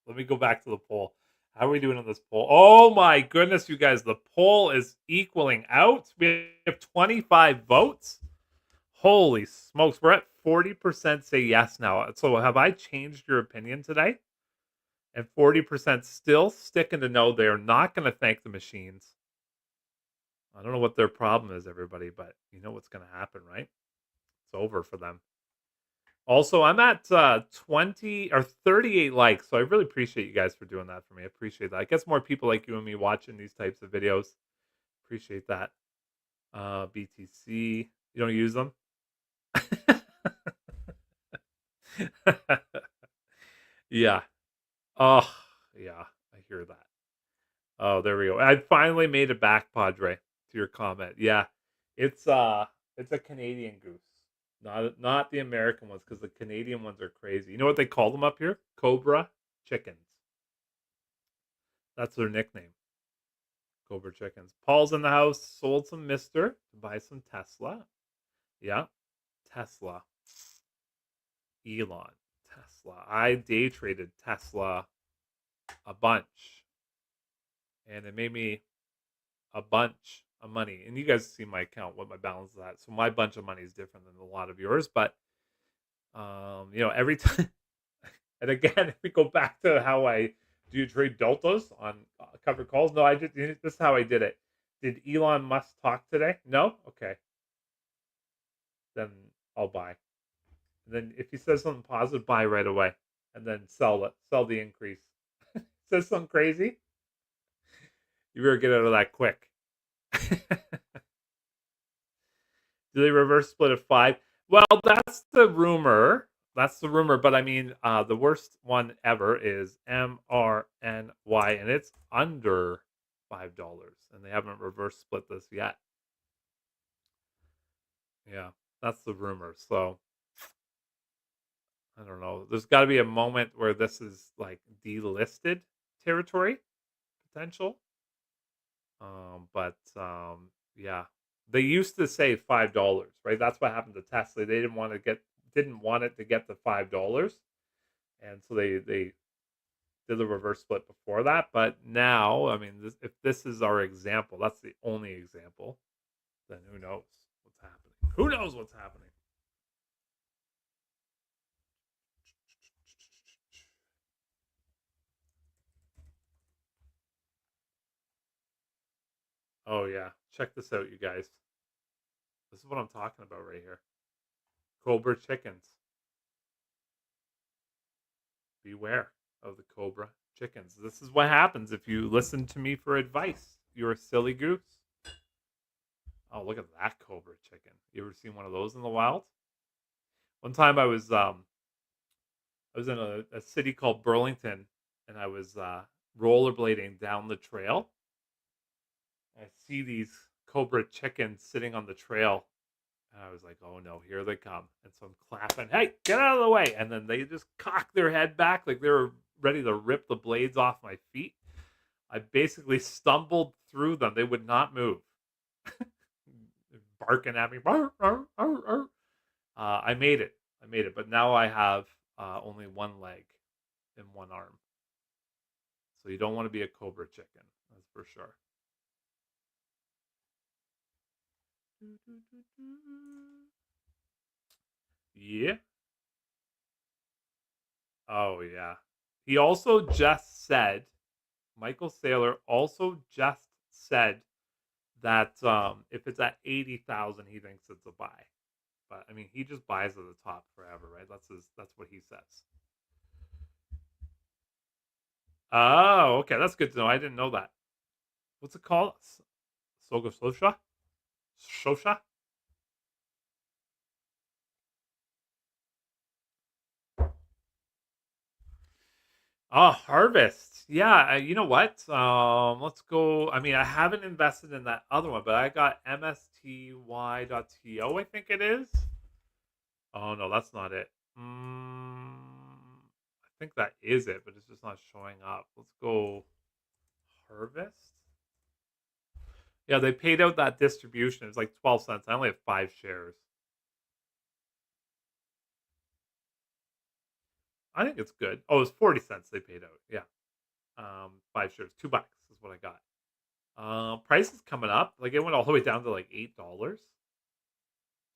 Let me go back to the poll. How are we doing on this poll? Oh my goodness, you guys. The poll is equaling out. We have 25 votes. Holy smokes. We're at 40% say yes now. So have I changed your opinion today? And 40% still sticking to no. They are not going to thank the machines. I don't know what their problem is, everybody, but you know what's going to happen, right? It's over for them. Also, I'm at 20 or 38 likes, so I really appreciate you guys for doing that for me. I appreciate that. I guess more people like you and me watching these types of videos. Appreciate that. BTC, you don't use them? Yeah. Oh, yeah. I hear that. Oh, there we go. I finally made it back, Padre, to your comment. Yeah. It's a Canadian goose. Not the American ones, because the Canadian ones are crazy. You know what they call them up here? Cobra chickens. That's their nickname. Cobra chickens. Paul's in the house. Sold some Mister to buy some Tesla. Yeah, Tesla. Elon. Tesla. I day traded Tesla a bunch, and it made me a bunch money, and you guys see my account, what my balance is at. So my bunch of money is different than a lot of yours, but every time, and again, if we go back to how I do you trade deltas on covered calls? No, I just this is how I did it. Did Elon Musk talk today? No. Okay, then I'll buy. And then if he says something positive, buy right away, and then sell it, sell the increase. Says something crazy, you better get out of that quick. Do they reverse split at 5? Well, that's the rumor. That's the rumor. But I mean, the worst one ever is MRNY, and it's under $5, and they haven't reverse split this yet. Yeah, that's the rumor. So I don't know. There's got to be a moment where this is like delisted territory potential. But yeah, they used to say $5, right? That's what happened to Tesla. They didn't want it to get to $5, and so they did the reverse split before that. But now, I mean, if this is our example, that's the only example. Then who knows what's happening? Who knows what's happening? Oh yeah, check this out, you guys. This is what I'm talking about right here. Cobra chickens. Beware of the cobra chickens. This is what happens if you listen to me for advice. You're a silly goose. Oh, look at that cobra chicken. You ever seen one of those in the wild? One time I was in a city called Burlington, and I was rollerblading down the trail. I see these cobra chickens sitting on the trail, and I was like, "Oh no, here they come!" And so I'm clapping, "Hey, get out of the way!" And then they just cock their head back like they were ready to rip the blades off my feet. I basically stumbled through them. They would not move, barking at me. "Arr, arr, arr, arr." I made it. I made it, but now I have only one leg and one arm. So you don't want to be a cobra chicken. That's for sure. Yeah. Oh yeah. He also just said, Michael Saylor also just said that if it's at 80,000, he thinks it's a buy. But I mean, he just buys at the top forever, right? That's what he says. Oh, okay, that's good to know. I didn't know that. What's it called? Soga Slosha? Shosha? Oh, Harvest. Yeah, you know what? Let's go. I mean, I haven't invested in that other one, but I got MSTY.to, I think it is. Oh no, that's not it. I think that is it, but it's just not showing up. Let's go Harvest. Yeah, they paid out that distribution. It's like 12 cents. I only have 5 shares. I think it's good. Oh, it's 40 cents they paid out. Yeah. 5 shares. $2 is what I got. Price is coming up. Like it went all the way down to like $8.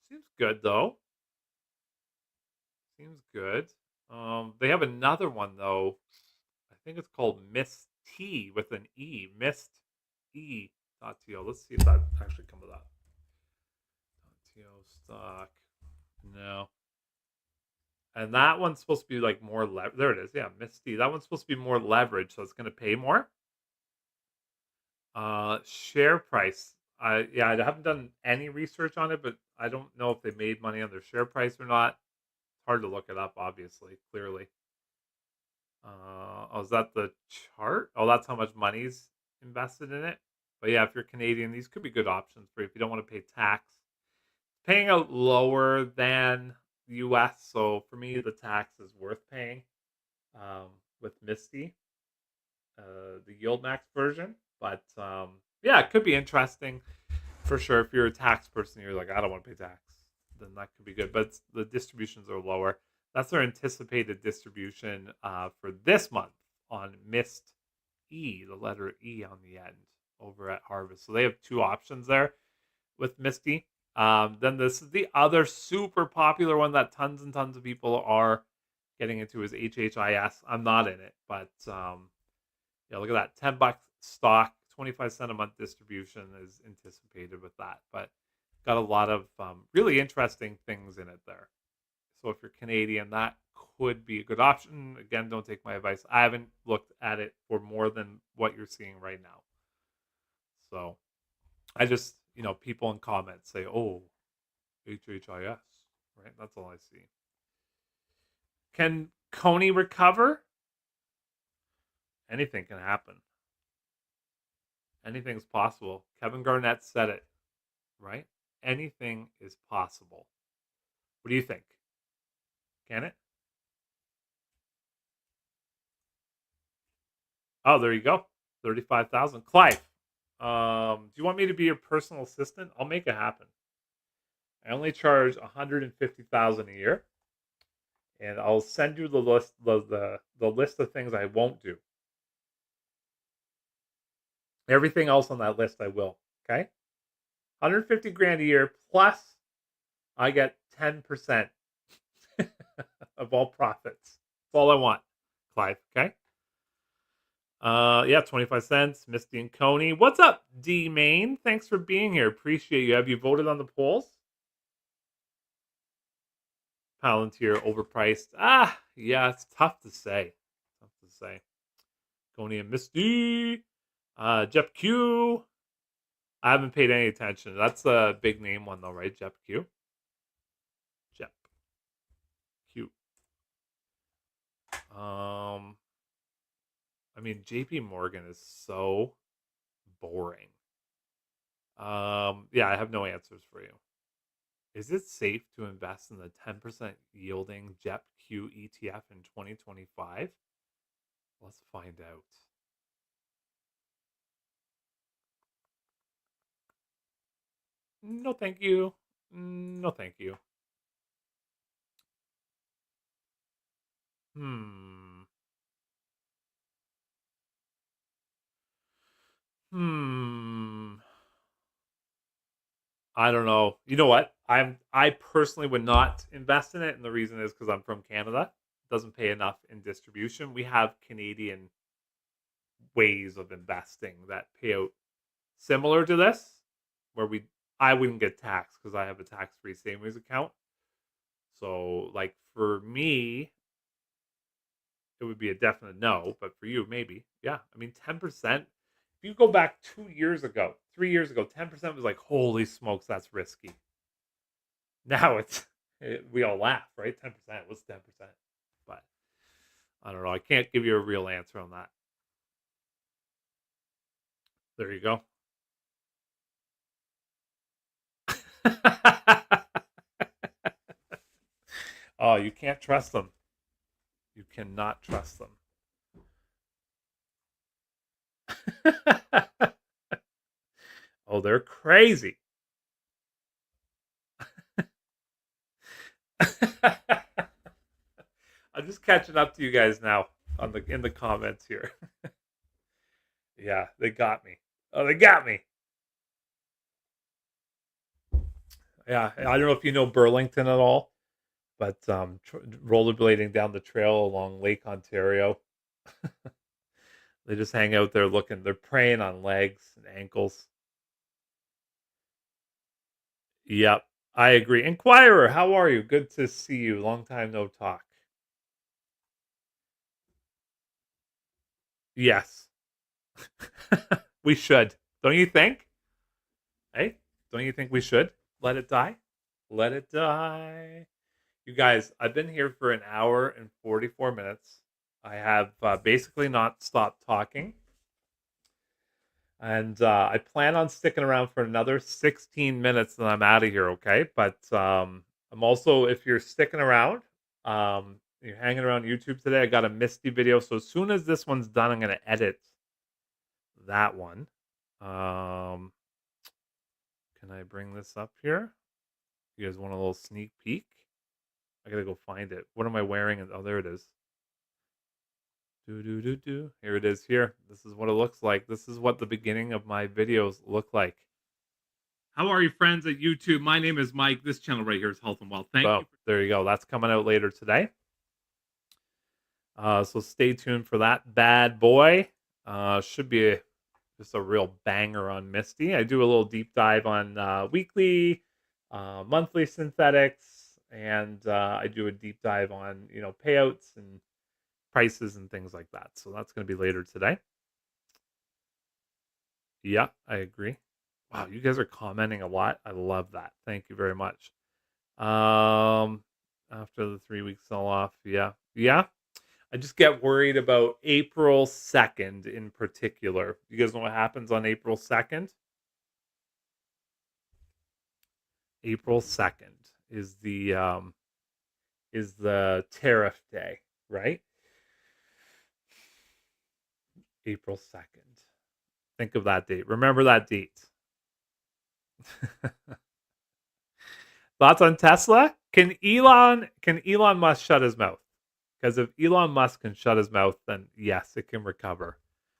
Seems good though. Seems good. They have another one though. I think it's called Miss T with an E. Mist E.to. Let's see if that actually comes up. .to stock. No. And that one's supposed to be like more there it is. Yeah, Misty. That one's supposed to be more leverage, so it's going to pay more. Share price. I haven't done any research on it, but I don't know if they made money on their share price or not. It's hard to look it up, obviously, clearly. Oh, is that the chart? Oh, that's how much money's invested in it. But yeah, if you're Canadian, these could be good options for you if you don't want to pay tax. Paying out lower than the US, so for me, the tax is worth paying with Misty, the YieldMax version. But yeah, it could be interesting for sure. If you're a tax person, you're like, I don't want to pay tax, then that could be good. But the distributions are lower. That's our anticipated distribution for this month on Mist E, the letter E on the end. over at Harvest. So they have 2 options there with MSTY. Then this is the other super popular one that tons and tons of people are getting into is HHIS. I'm not in it, but yeah, look at that. $10 stock, 25 cents a month distribution is anticipated with that. But got a lot of really interesting things in it there. So if you're Canadian, that could be a good option. Again, don't take my advice. I haven't looked at it for more than what you're seeing right now. So I just, people in comments say, oh, HHIS, right? That's all I see. Can CONY recover? Anything can happen. Anything's possible. Kevin Garnett said it, right? Anything is possible. What do you think? Can it? Oh, there you go. 35,000. Clive, do you want me to be your personal assistant? I'll make it happen. I only charge 150,000 a year, and I'll send you the list the list of things I won't do. Everything else on that list I will. Okay? 150 grand a year plus I get 10% of all profits. That's all I want, Clive. Okay? Yeah, 25 cents. MSTY and CONY. What's up, D Main? Thanks for being here. Appreciate you. Have you voted on the polls? Palantir overpriced. Yeah, it's tough to say. CONY and MSTY. Jep Q. I haven't paid any attention. That's a big name one though, right? Jep Q. Jep Q. I mean, JP Morgan is so boring. Yeah, I have no answers for you. Is it safe to invest in the 10% yielding JEP Q ETF in 2025? Let's find out. No, thank you. No, thank you. Hmm. I don't know. You know what? I personally would not invest in it, and the reason is because I'm from Canada. It doesn't pay enough in distribution. We have Canadian ways of investing that pay out similar to this, where I wouldn't get taxed because I have a tax-free savings account. So, like for me, it would be a definite no, but for you, maybe. Yeah, I mean, 10%. If you go back 2 years ago, 3 years ago, 10% was like, holy smokes, that's risky. Now we all laugh, right? 10%. What's 10%? But I don't know. I can't give you a real answer on that. There you go. Oh, you can't trust them. You cannot trust them. Oh, they're crazy. I'm just catching up to you guys now in the comments here. Yeah, they got me. Oh, they got me. Yeah, I don't know if you know Burlington at all, but rollerblading down the trail along Lake Ontario. They just hang out there looking. They're preying on legs and ankles. Yep, I agree. Inquirer, how are you? Good to see you. Long time no talk. Yes, we should. Don't you think? Hey, don't you think we should let it die? Let it die. You guys, I've been here for an hour and 44 minutes. I have basically not stopped talking. And I plan on sticking around for another 16 minutes, then I'm out of here, okay? But I'm also, if you're sticking around, you're hanging around YouTube today, I got a MSTY video. So as soon as this one's done, I'm going to edit that one. Can I bring this up here? You guys want a little sneak peek? I got to go find it. What am I wearing? Oh, there it is. Here it is here. This is what it looks like. This is what the beginning of my videos look like. How are you, friends at YouTube? My name is Mike. This channel right here is Health and Wealth. Thank So you. there you go. That's coming out later today. So stay tuned for that bad boy. Should be just a real banger on Misty. I do a little deep dive on weekly, monthly synthetics, and I do a deep dive on payouts and prices and things like that. So that's going to be later today. Yeah, I agree. Wow, you guys are commenting a lot. I love that. Thank you very much. After the 3 weeks sell off, yeah. I just get worried about April 2nd in particular. You guys know what happens on April 2nd? April 2nd is the tariff day, right? April 2nd. Think of that date. Remember that date. Thoughts on Tesla? Can Elon Musk shut his mouth? Because if Elon Musk can shut his mouth, then yes, it can recover.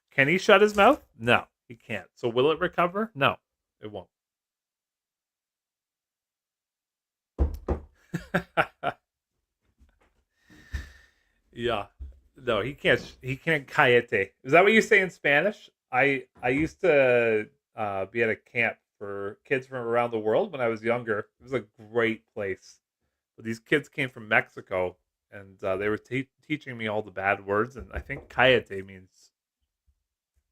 Can he shut his mouth? No, he can't. So will it recover? No, it won't. Yeah. No, he can't. He can't cayete. Is that what you say in Spanish? I used to be at a camp for kids from around the world when I was younger. It was a great place. But these kids came from Mexico, and they were teaching me all the bad words. And I think cayete means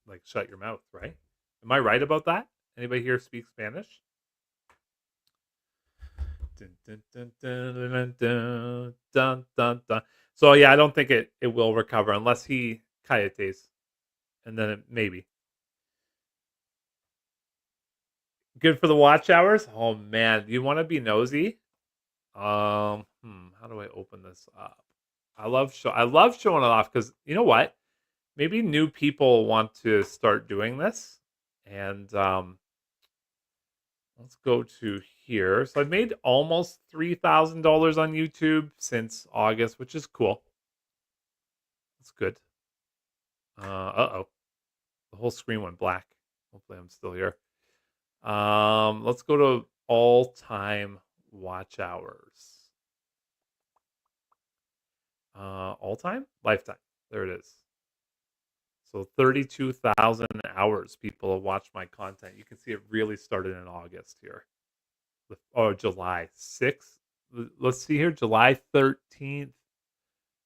like shut your mouth, right? Am I right about that? Anybody here speak Spanish? Dun, dun, dun, dun, dun, dun, dun, dun. So yeah, I don't think it will recover unless he cayetes, and then maybe good for the watch hours. Oh man, you want to be nosy? How do I open this up? I love showing it off because you know what? Maybe new people want to start doing this, and let's go to here. So I've made almost $3,000 on YouTube since August, which is cool. That's good. Oh, the whole screen went black. Hopefully, I'm still here. Let's go to all-time watch hours. All-time, lifetime. There it is. So 32,000 hours people have watched my content. You can see it really started in August here. July 6th. Let's see here. July 13th.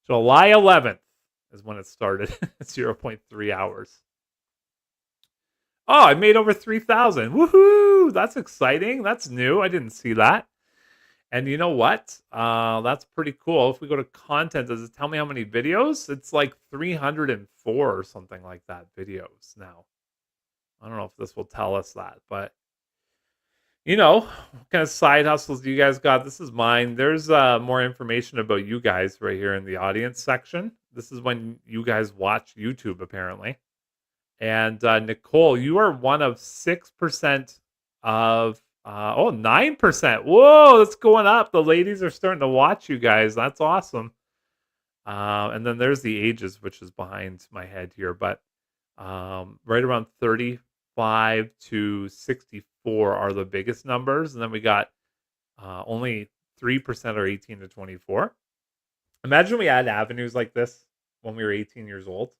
July 11th is when it started. 0.3 hours. Oh, I made over 3,000. Woohoo! That's exciting. That's new. I didn't see that. And you know what? That's pretty cool. If we go to content, does it tell me how many videos? It's like 304 or something like that videos now. I don't know if this will tell us that, but what kind of side hustles do you guys got? This is mine. There's more information about you guys right here in the audience section. This is when you guys watch YouTube, apparently. And Nicole, you are one of 6% of 9%. Whoa, that's going up. The ladies are starting to watch you guys. That's awesome. And then there's the ages, which is behind my head here, but right around 35 to 64 are the biggest numbers, and then we got only 3% are 18 to 24. Imagine we had avenues like this when we were 18 years old.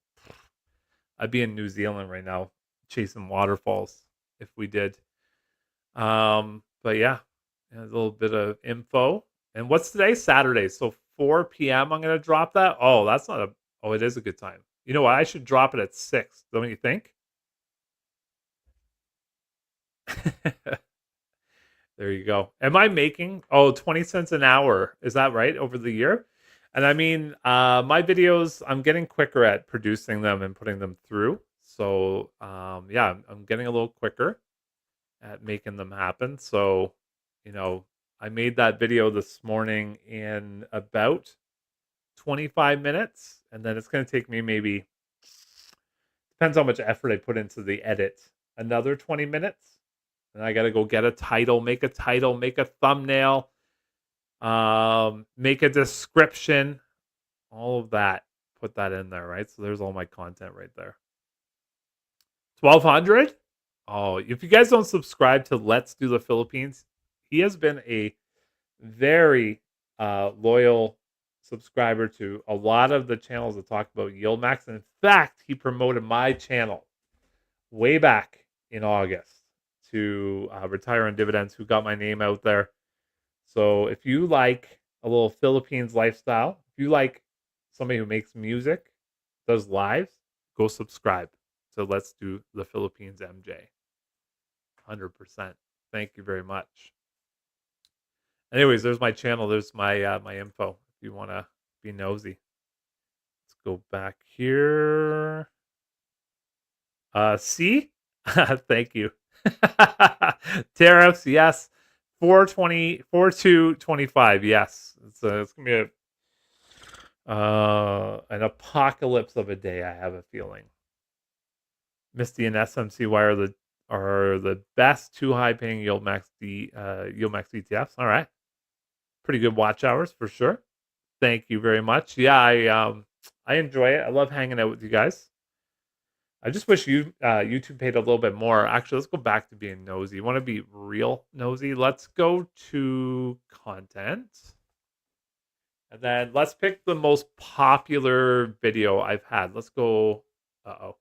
I'd be in New Zealand right now chasing waterfalls if we did. But yeah, a little bit of info. And what's today? Saturday. So 4 p.m. I'm gonna drop that. Oh, that's not a. Oh, it is a good time. You know what? I should drop it at 6. Don't you think? There you go. Am I making 20 cents an hour? Is that right over the year? And I mean, my videos, I'm getting quicker at producing them and putting them through. So yeah, I'm getting a little quicker at making them happen. So, I made that video this morning in about 25 minutes, and then it's going to take me maybe, depends how much effort I put into the edit, another 20 minutes. And I got to go get a title, make a thumbnail, make a description, all of that. put that in there, right? So there's all my content right there. 1,200. Oh, if you guys don't subscribe to Let's Do the Philippines, he has been a very loyal subscriber to a lot of the channels that talk about YieldMax. And in fact, he promoted my channel way back in August to Retire on Dividends, who got my name out there. So if you like a little Philippines lifestyle, if you like somebody who makes music, does lives, go subscribe to Let's Do the Philippines MJ. 100%. Thank you very much. Anyways, there's my channel. There's my my info if you want to be nosy. Let's go back here. C. Thank you. Tariffs, yes. 420, 4225, yes. It's gonna be an apocalypse of a day. I have a feeling. Misty and SMCY are the best two high paying YieldMax YieldMax ETFs. All right, pretty good watch hours for sure. Thank you very much. Yeah, I enjoy it. I love hanging out with you guys. I just wish YouTube paid a little bit more. Actually, let's go back to being nosy. You want to be real nosy? Let's go to content. And then let's pick the most popular video I've had. Let's go. Uh-oh.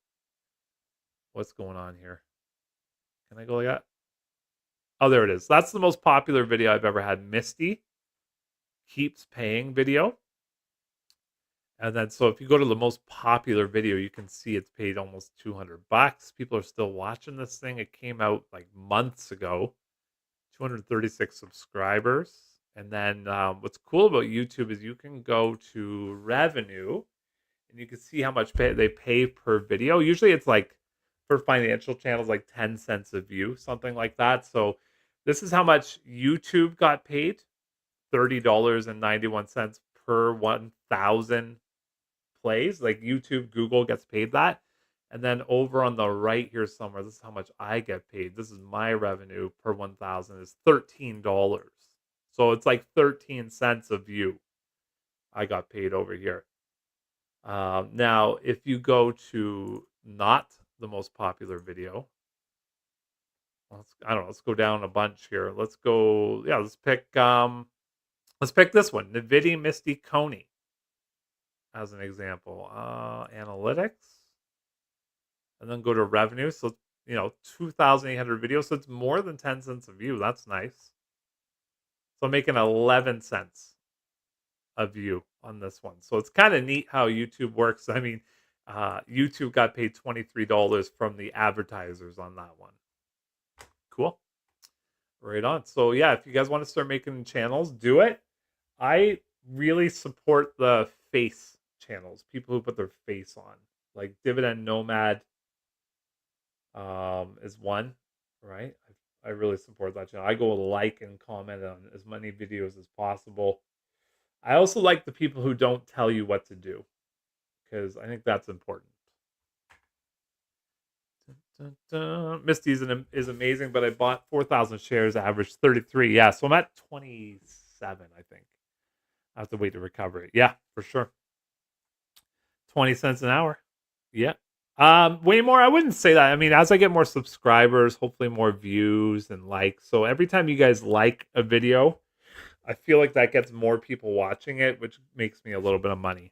What's going on here? Can I go like that? Oh, there it is. That's the most popular video I've ever had. Misty keeps paying video. And then, so if you go to the most popular video, you can see it's paid almost $200. People are still watching this thing. It came out like months ago. 236 subscribers. And then what's cool about YouTube is you can go to revenue and you can see how much they pay per video. Usually it's like for financial channels, like 10 cents a view, something like that. So this is how much YouTube got paid, $30.91 per 1,000 plays. Like YouTube, Google gets paid that. And then over on the right here somewhere, this is how much I get paid. This is my revenue per 1,000 is $13. So it's like 13 cents a view I got paid over here. Now, if you go to not the most popular video, I don't know, let's go down a bunch here. Let's go, yeah, let's pick this one, NVDA Misty CONY as an example. Analytics, and then go to revenue. So, 2,800 videos. So it's more than 10 cents a view. That's nice. So I'm making 11 cents a view on this one. So it's kind of neat how YouTube works. I mean, YouTube got paid $23 from the advertisers on that one. Cool. Right on. So yeah, if you guys want to start making channels, do it. I really support the face channels, people who put their face on, like Dividend Nomad is one, right? I really support that channel. I go like and comment on as many videos as possible. I also like the people who don't tell you what to do, because I think that's important. Dun, dun, dun. Misty is amazing, but I bought 4,000 shares, average 33. Yeah, so I'm at 27, I think. I have to wait to recover it. Yeah, for sure. 20 cents an hour. Yeah. Way more. I wouldn't say that. I mean, as I get more subscribers, hopefully more views and likes. So every time you guys like a video, I feel like that gets more people watching it, which makes me a little bit of money.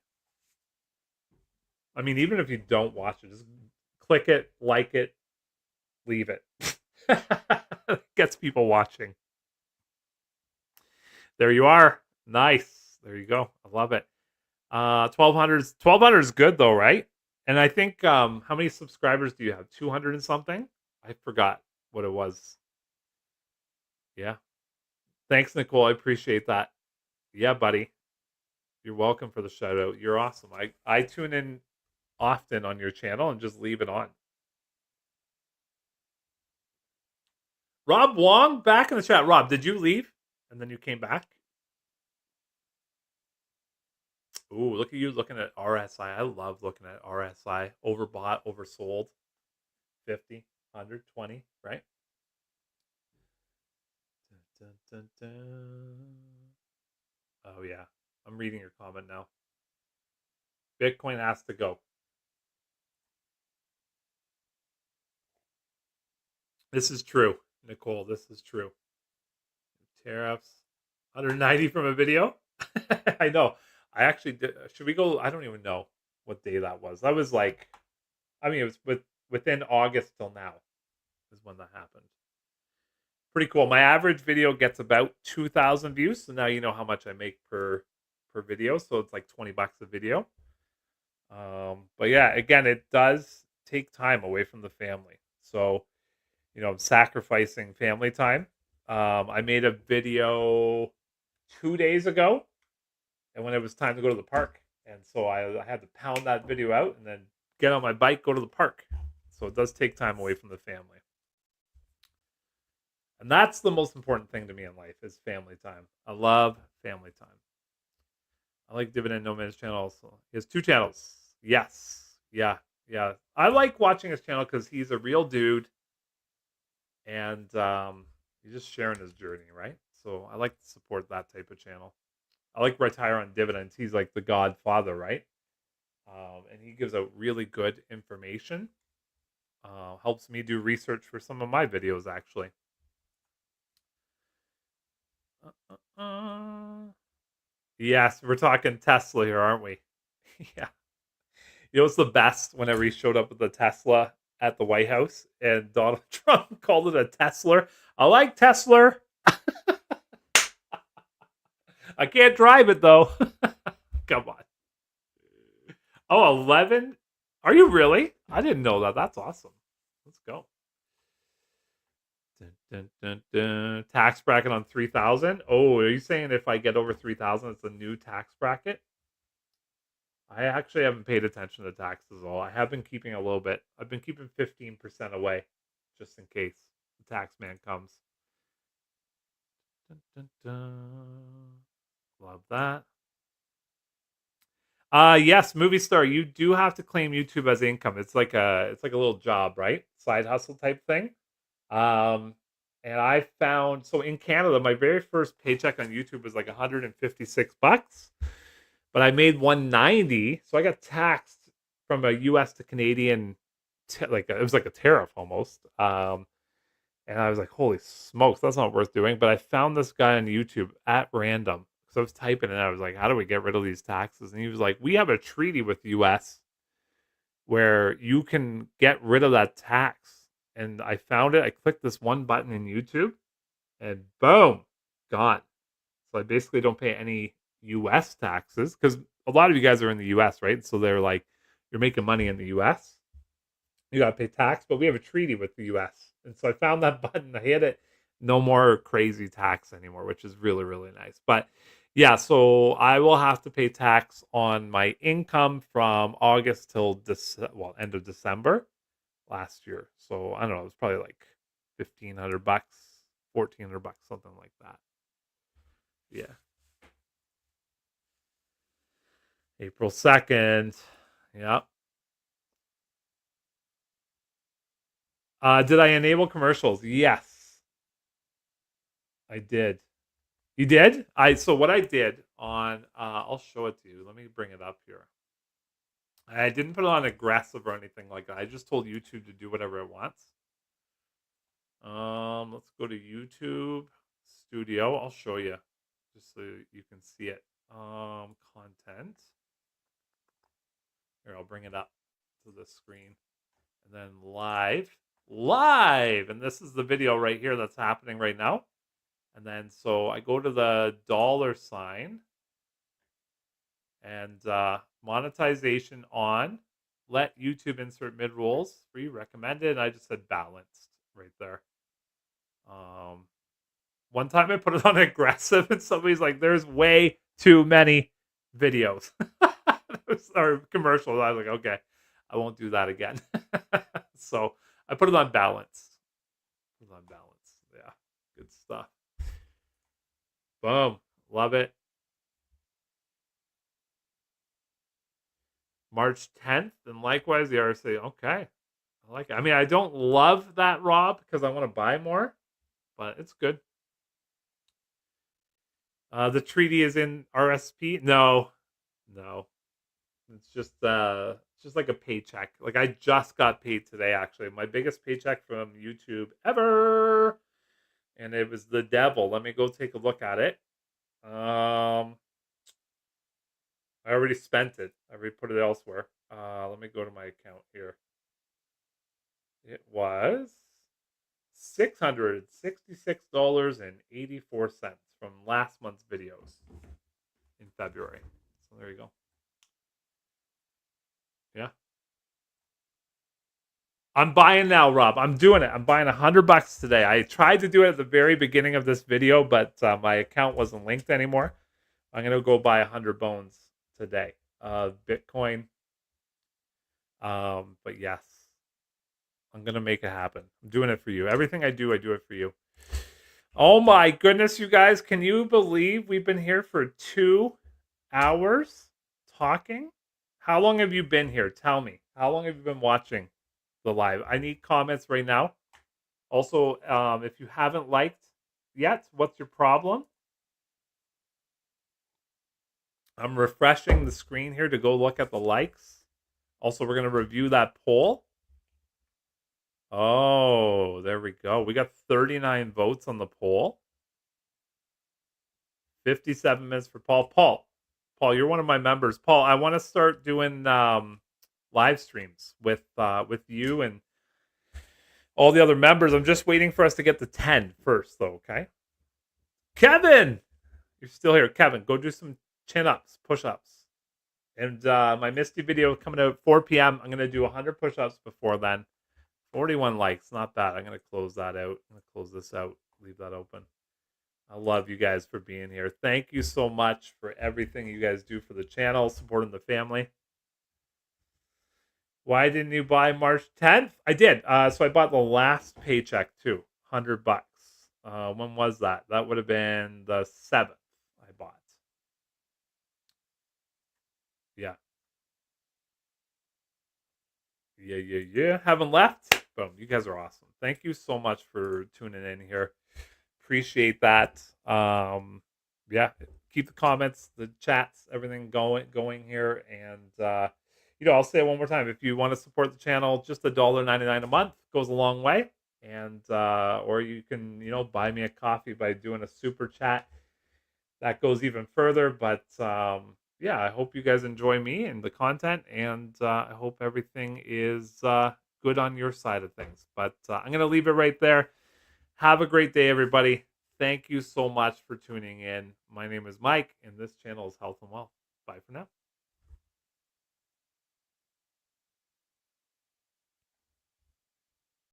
I mean, even if you don't watch it, just click it, like it, leave it. Gets people watching. There you are. Nice. There you go. I love it. 1,200 is good though, right? And I think how many subscribers do you have? 200 and something? I forgot what it was. Yeah. Thanks, Nicole. I appreciate that. Yeah, buddy. You're welcome for the shout out. You're awesome. I tune in often on your channel and just leave it on. Rob Wong back in the chat. Rob, did you leave and then you came back? Ooh, look at you looking at RSI. I love looking at RSI. Overbought, oversold. 50, 100, 20, right? Dun, dun, dun, dun. Oh, yeah. I'm reading your comment now. Bitcoin has to go. This is true, Nicole. This is true. Tariffs, 190 from a video. I know. I actually did. Should we go? I don't even know what day that was. That was like, I mean, it was within August till now is when that happened. Pretty cool. My average video gets about 2,000 views. So now you know how much I make per video. So it's like $20 a video. But yeah, again, it does take time away from the family. So, I'm sacrificing family time. I made a video 2 days ago, and when it was time to go to the park, and so I had to pound that video out and then get on my bike, go to the park. So it does take time away from the family, and that's the most important thing to me in life is family time. I love family time. I like Dividend Nomad's channel also. He has 2 channels. Yes. Yeah. Yeah. I like watching his channel because he's a real dude and he's just sharing his journey, right? So I like to support that type of channel. I like Retire on Dividends. He's like the godfather, right? And he gives out really good information. Helps me do research for some of my videos, actually. Yes, we're talking Tesla here, aren't we? Yeah. What's the best? Whenever he showed up with the Tesla at the White House and Donald Trump called it a Tesla. I like Tesla. I can't drive it though. Come on. Oh, 11? Are you really? I didn't know that. That's awesome. Let's go. Dun, dun, dun, dun. Tax bracket on 3,000. Oh, are you saying if I get over 3,000, it's a new tax bracket? I actually haven't paid attention to taxes at all. I have been keeping a little bit. I've been keeping 15% away just in case the tax man comes. Dun, dun, dun. Love that. Yes, movie star. You do have to claim YouTube as income. It's like a little job, right? Side hustle type thing. Um, and I found so in Canada, my very first paycheck on YouTube was like $156, but I made 190, so I got taxed from a U.S. to Canadian, it was like a tariff almost. And I was like, holy smokes, that's not worth doing. But I found this guy on YouTube at random because I was typing and I was like, how do we get rid of these taxes? And he was like, we have a treaty with the U.S. where you can get rid of that tax. And I found it. I clicked this one button in YouTube and boom, gone. So I basically don't pay any US taxes because a lot of you guys are in the US, right? So they're like, you're making money in the US. You got to pay tax, but we have a treaty with the US. And so I found that button. I hit it. No more crazy tax anymore, which is really, really nice. But yeah, so I will have to pay tax on my income from August till end of December last year. So I don't know, it was probably like $1,500, $1,400, something like that. Yeah. April 2nd. Yeah. Did I enable commercials? Yes, I did. You did? So what I did on I'll show it to you. Let me bring it up here. I didn't put it on aggressive or anything like that. I just told YouTube to do whatever it wants. Let's go to YouTube Studio. I'll show you just so you can see it. Content. Here, I'll bring it up to the screen. And then live. And this is the video right here that's happening right now. And then so I go to the $sign and monetization on. Let YouTube insert mid rolls. Free recommended. And I just said balanced right there. One time I put it on aggressive, and somebody's like, "There's way too many videos or commercials." I was like, "Okay, I won't do that again." So I put it on balance. Put it on balance. Yeah, good stuff. Boom, love it. March 10th, and likewise the RSA. Okay, I like it. I mean, I don't love that Rob because I want to buy more, but it's good. The treaty is in RSP. No, It's just like a paycheck. Like I just got paid today, actually. My biggest paycheck from YouTube ever. And it was the devil. Let me go take a look at it. I already spent it. I already put it elsewhere. Let me go to my account here. It was $666.84 from last month's videos in February. So there you go. Yeah. I'm buying now, Rob. I'm doing it. I'm buying $100 today. I tried to do it at the very beginning of this video, but my account wasn't linked anymore. I'm gonna go buy 100 bones today. Bitcoin. But yes, I'm gonna make it happen. I'm doing it for you. Everything I do it for you. Oh my goodness, you guys! Can you believe we've been here for 2 hours talking? How long have you been here? Tell me. How long have you been watching the live? I need comments right now. Also, if you haven't liked yet, what's your problem? I'm refreshing the screen here to go look at the likes. Also, we're going to review that poll. Oh, there we go. We got 39 votes on the poll. 57 minutes for Paul. Paul, you're one of my members. Paul, I want to start doing live streams with you and all the other members. I'm just waiting for us to get to 10 first, though, okay? Kevin! You're still here. Kevin, go do some chin-ups, push-ups. And my MSTY video coming out at 4 p.m. I'm going to do 100 push-ups before then. 41 likes, not bad. I'm going to close that out. I'm going to close this out, leave that open. I love you guys for being here. Thank you so much for everything you guys do for the channel, supporting the family. Why didn't you buy March 10th? I did. So I bought the last paycheck too, $100. When was that? That would have been the 7th I bought. Yeah. Yeah. Haven't left? Boom. You guys are awesome. Thank you so much for tuning in here. Appreciate that. Yeah. Keep the comments, the chats, everything going here. And I'll say it one more time. If you want to support the channel, just $1.99 a month goes a long way. And or you can, buy me a coffee by doing a super chat. That goes even further. But yeah, I hope you guys enjoy me and the content, and I hope everything is good on your side of things. But I'm going to leave it right there. Have a great day, everybody. Thank you so much for tuning in. My name is Mike, and this channel is Health and Wealth. Bye for now.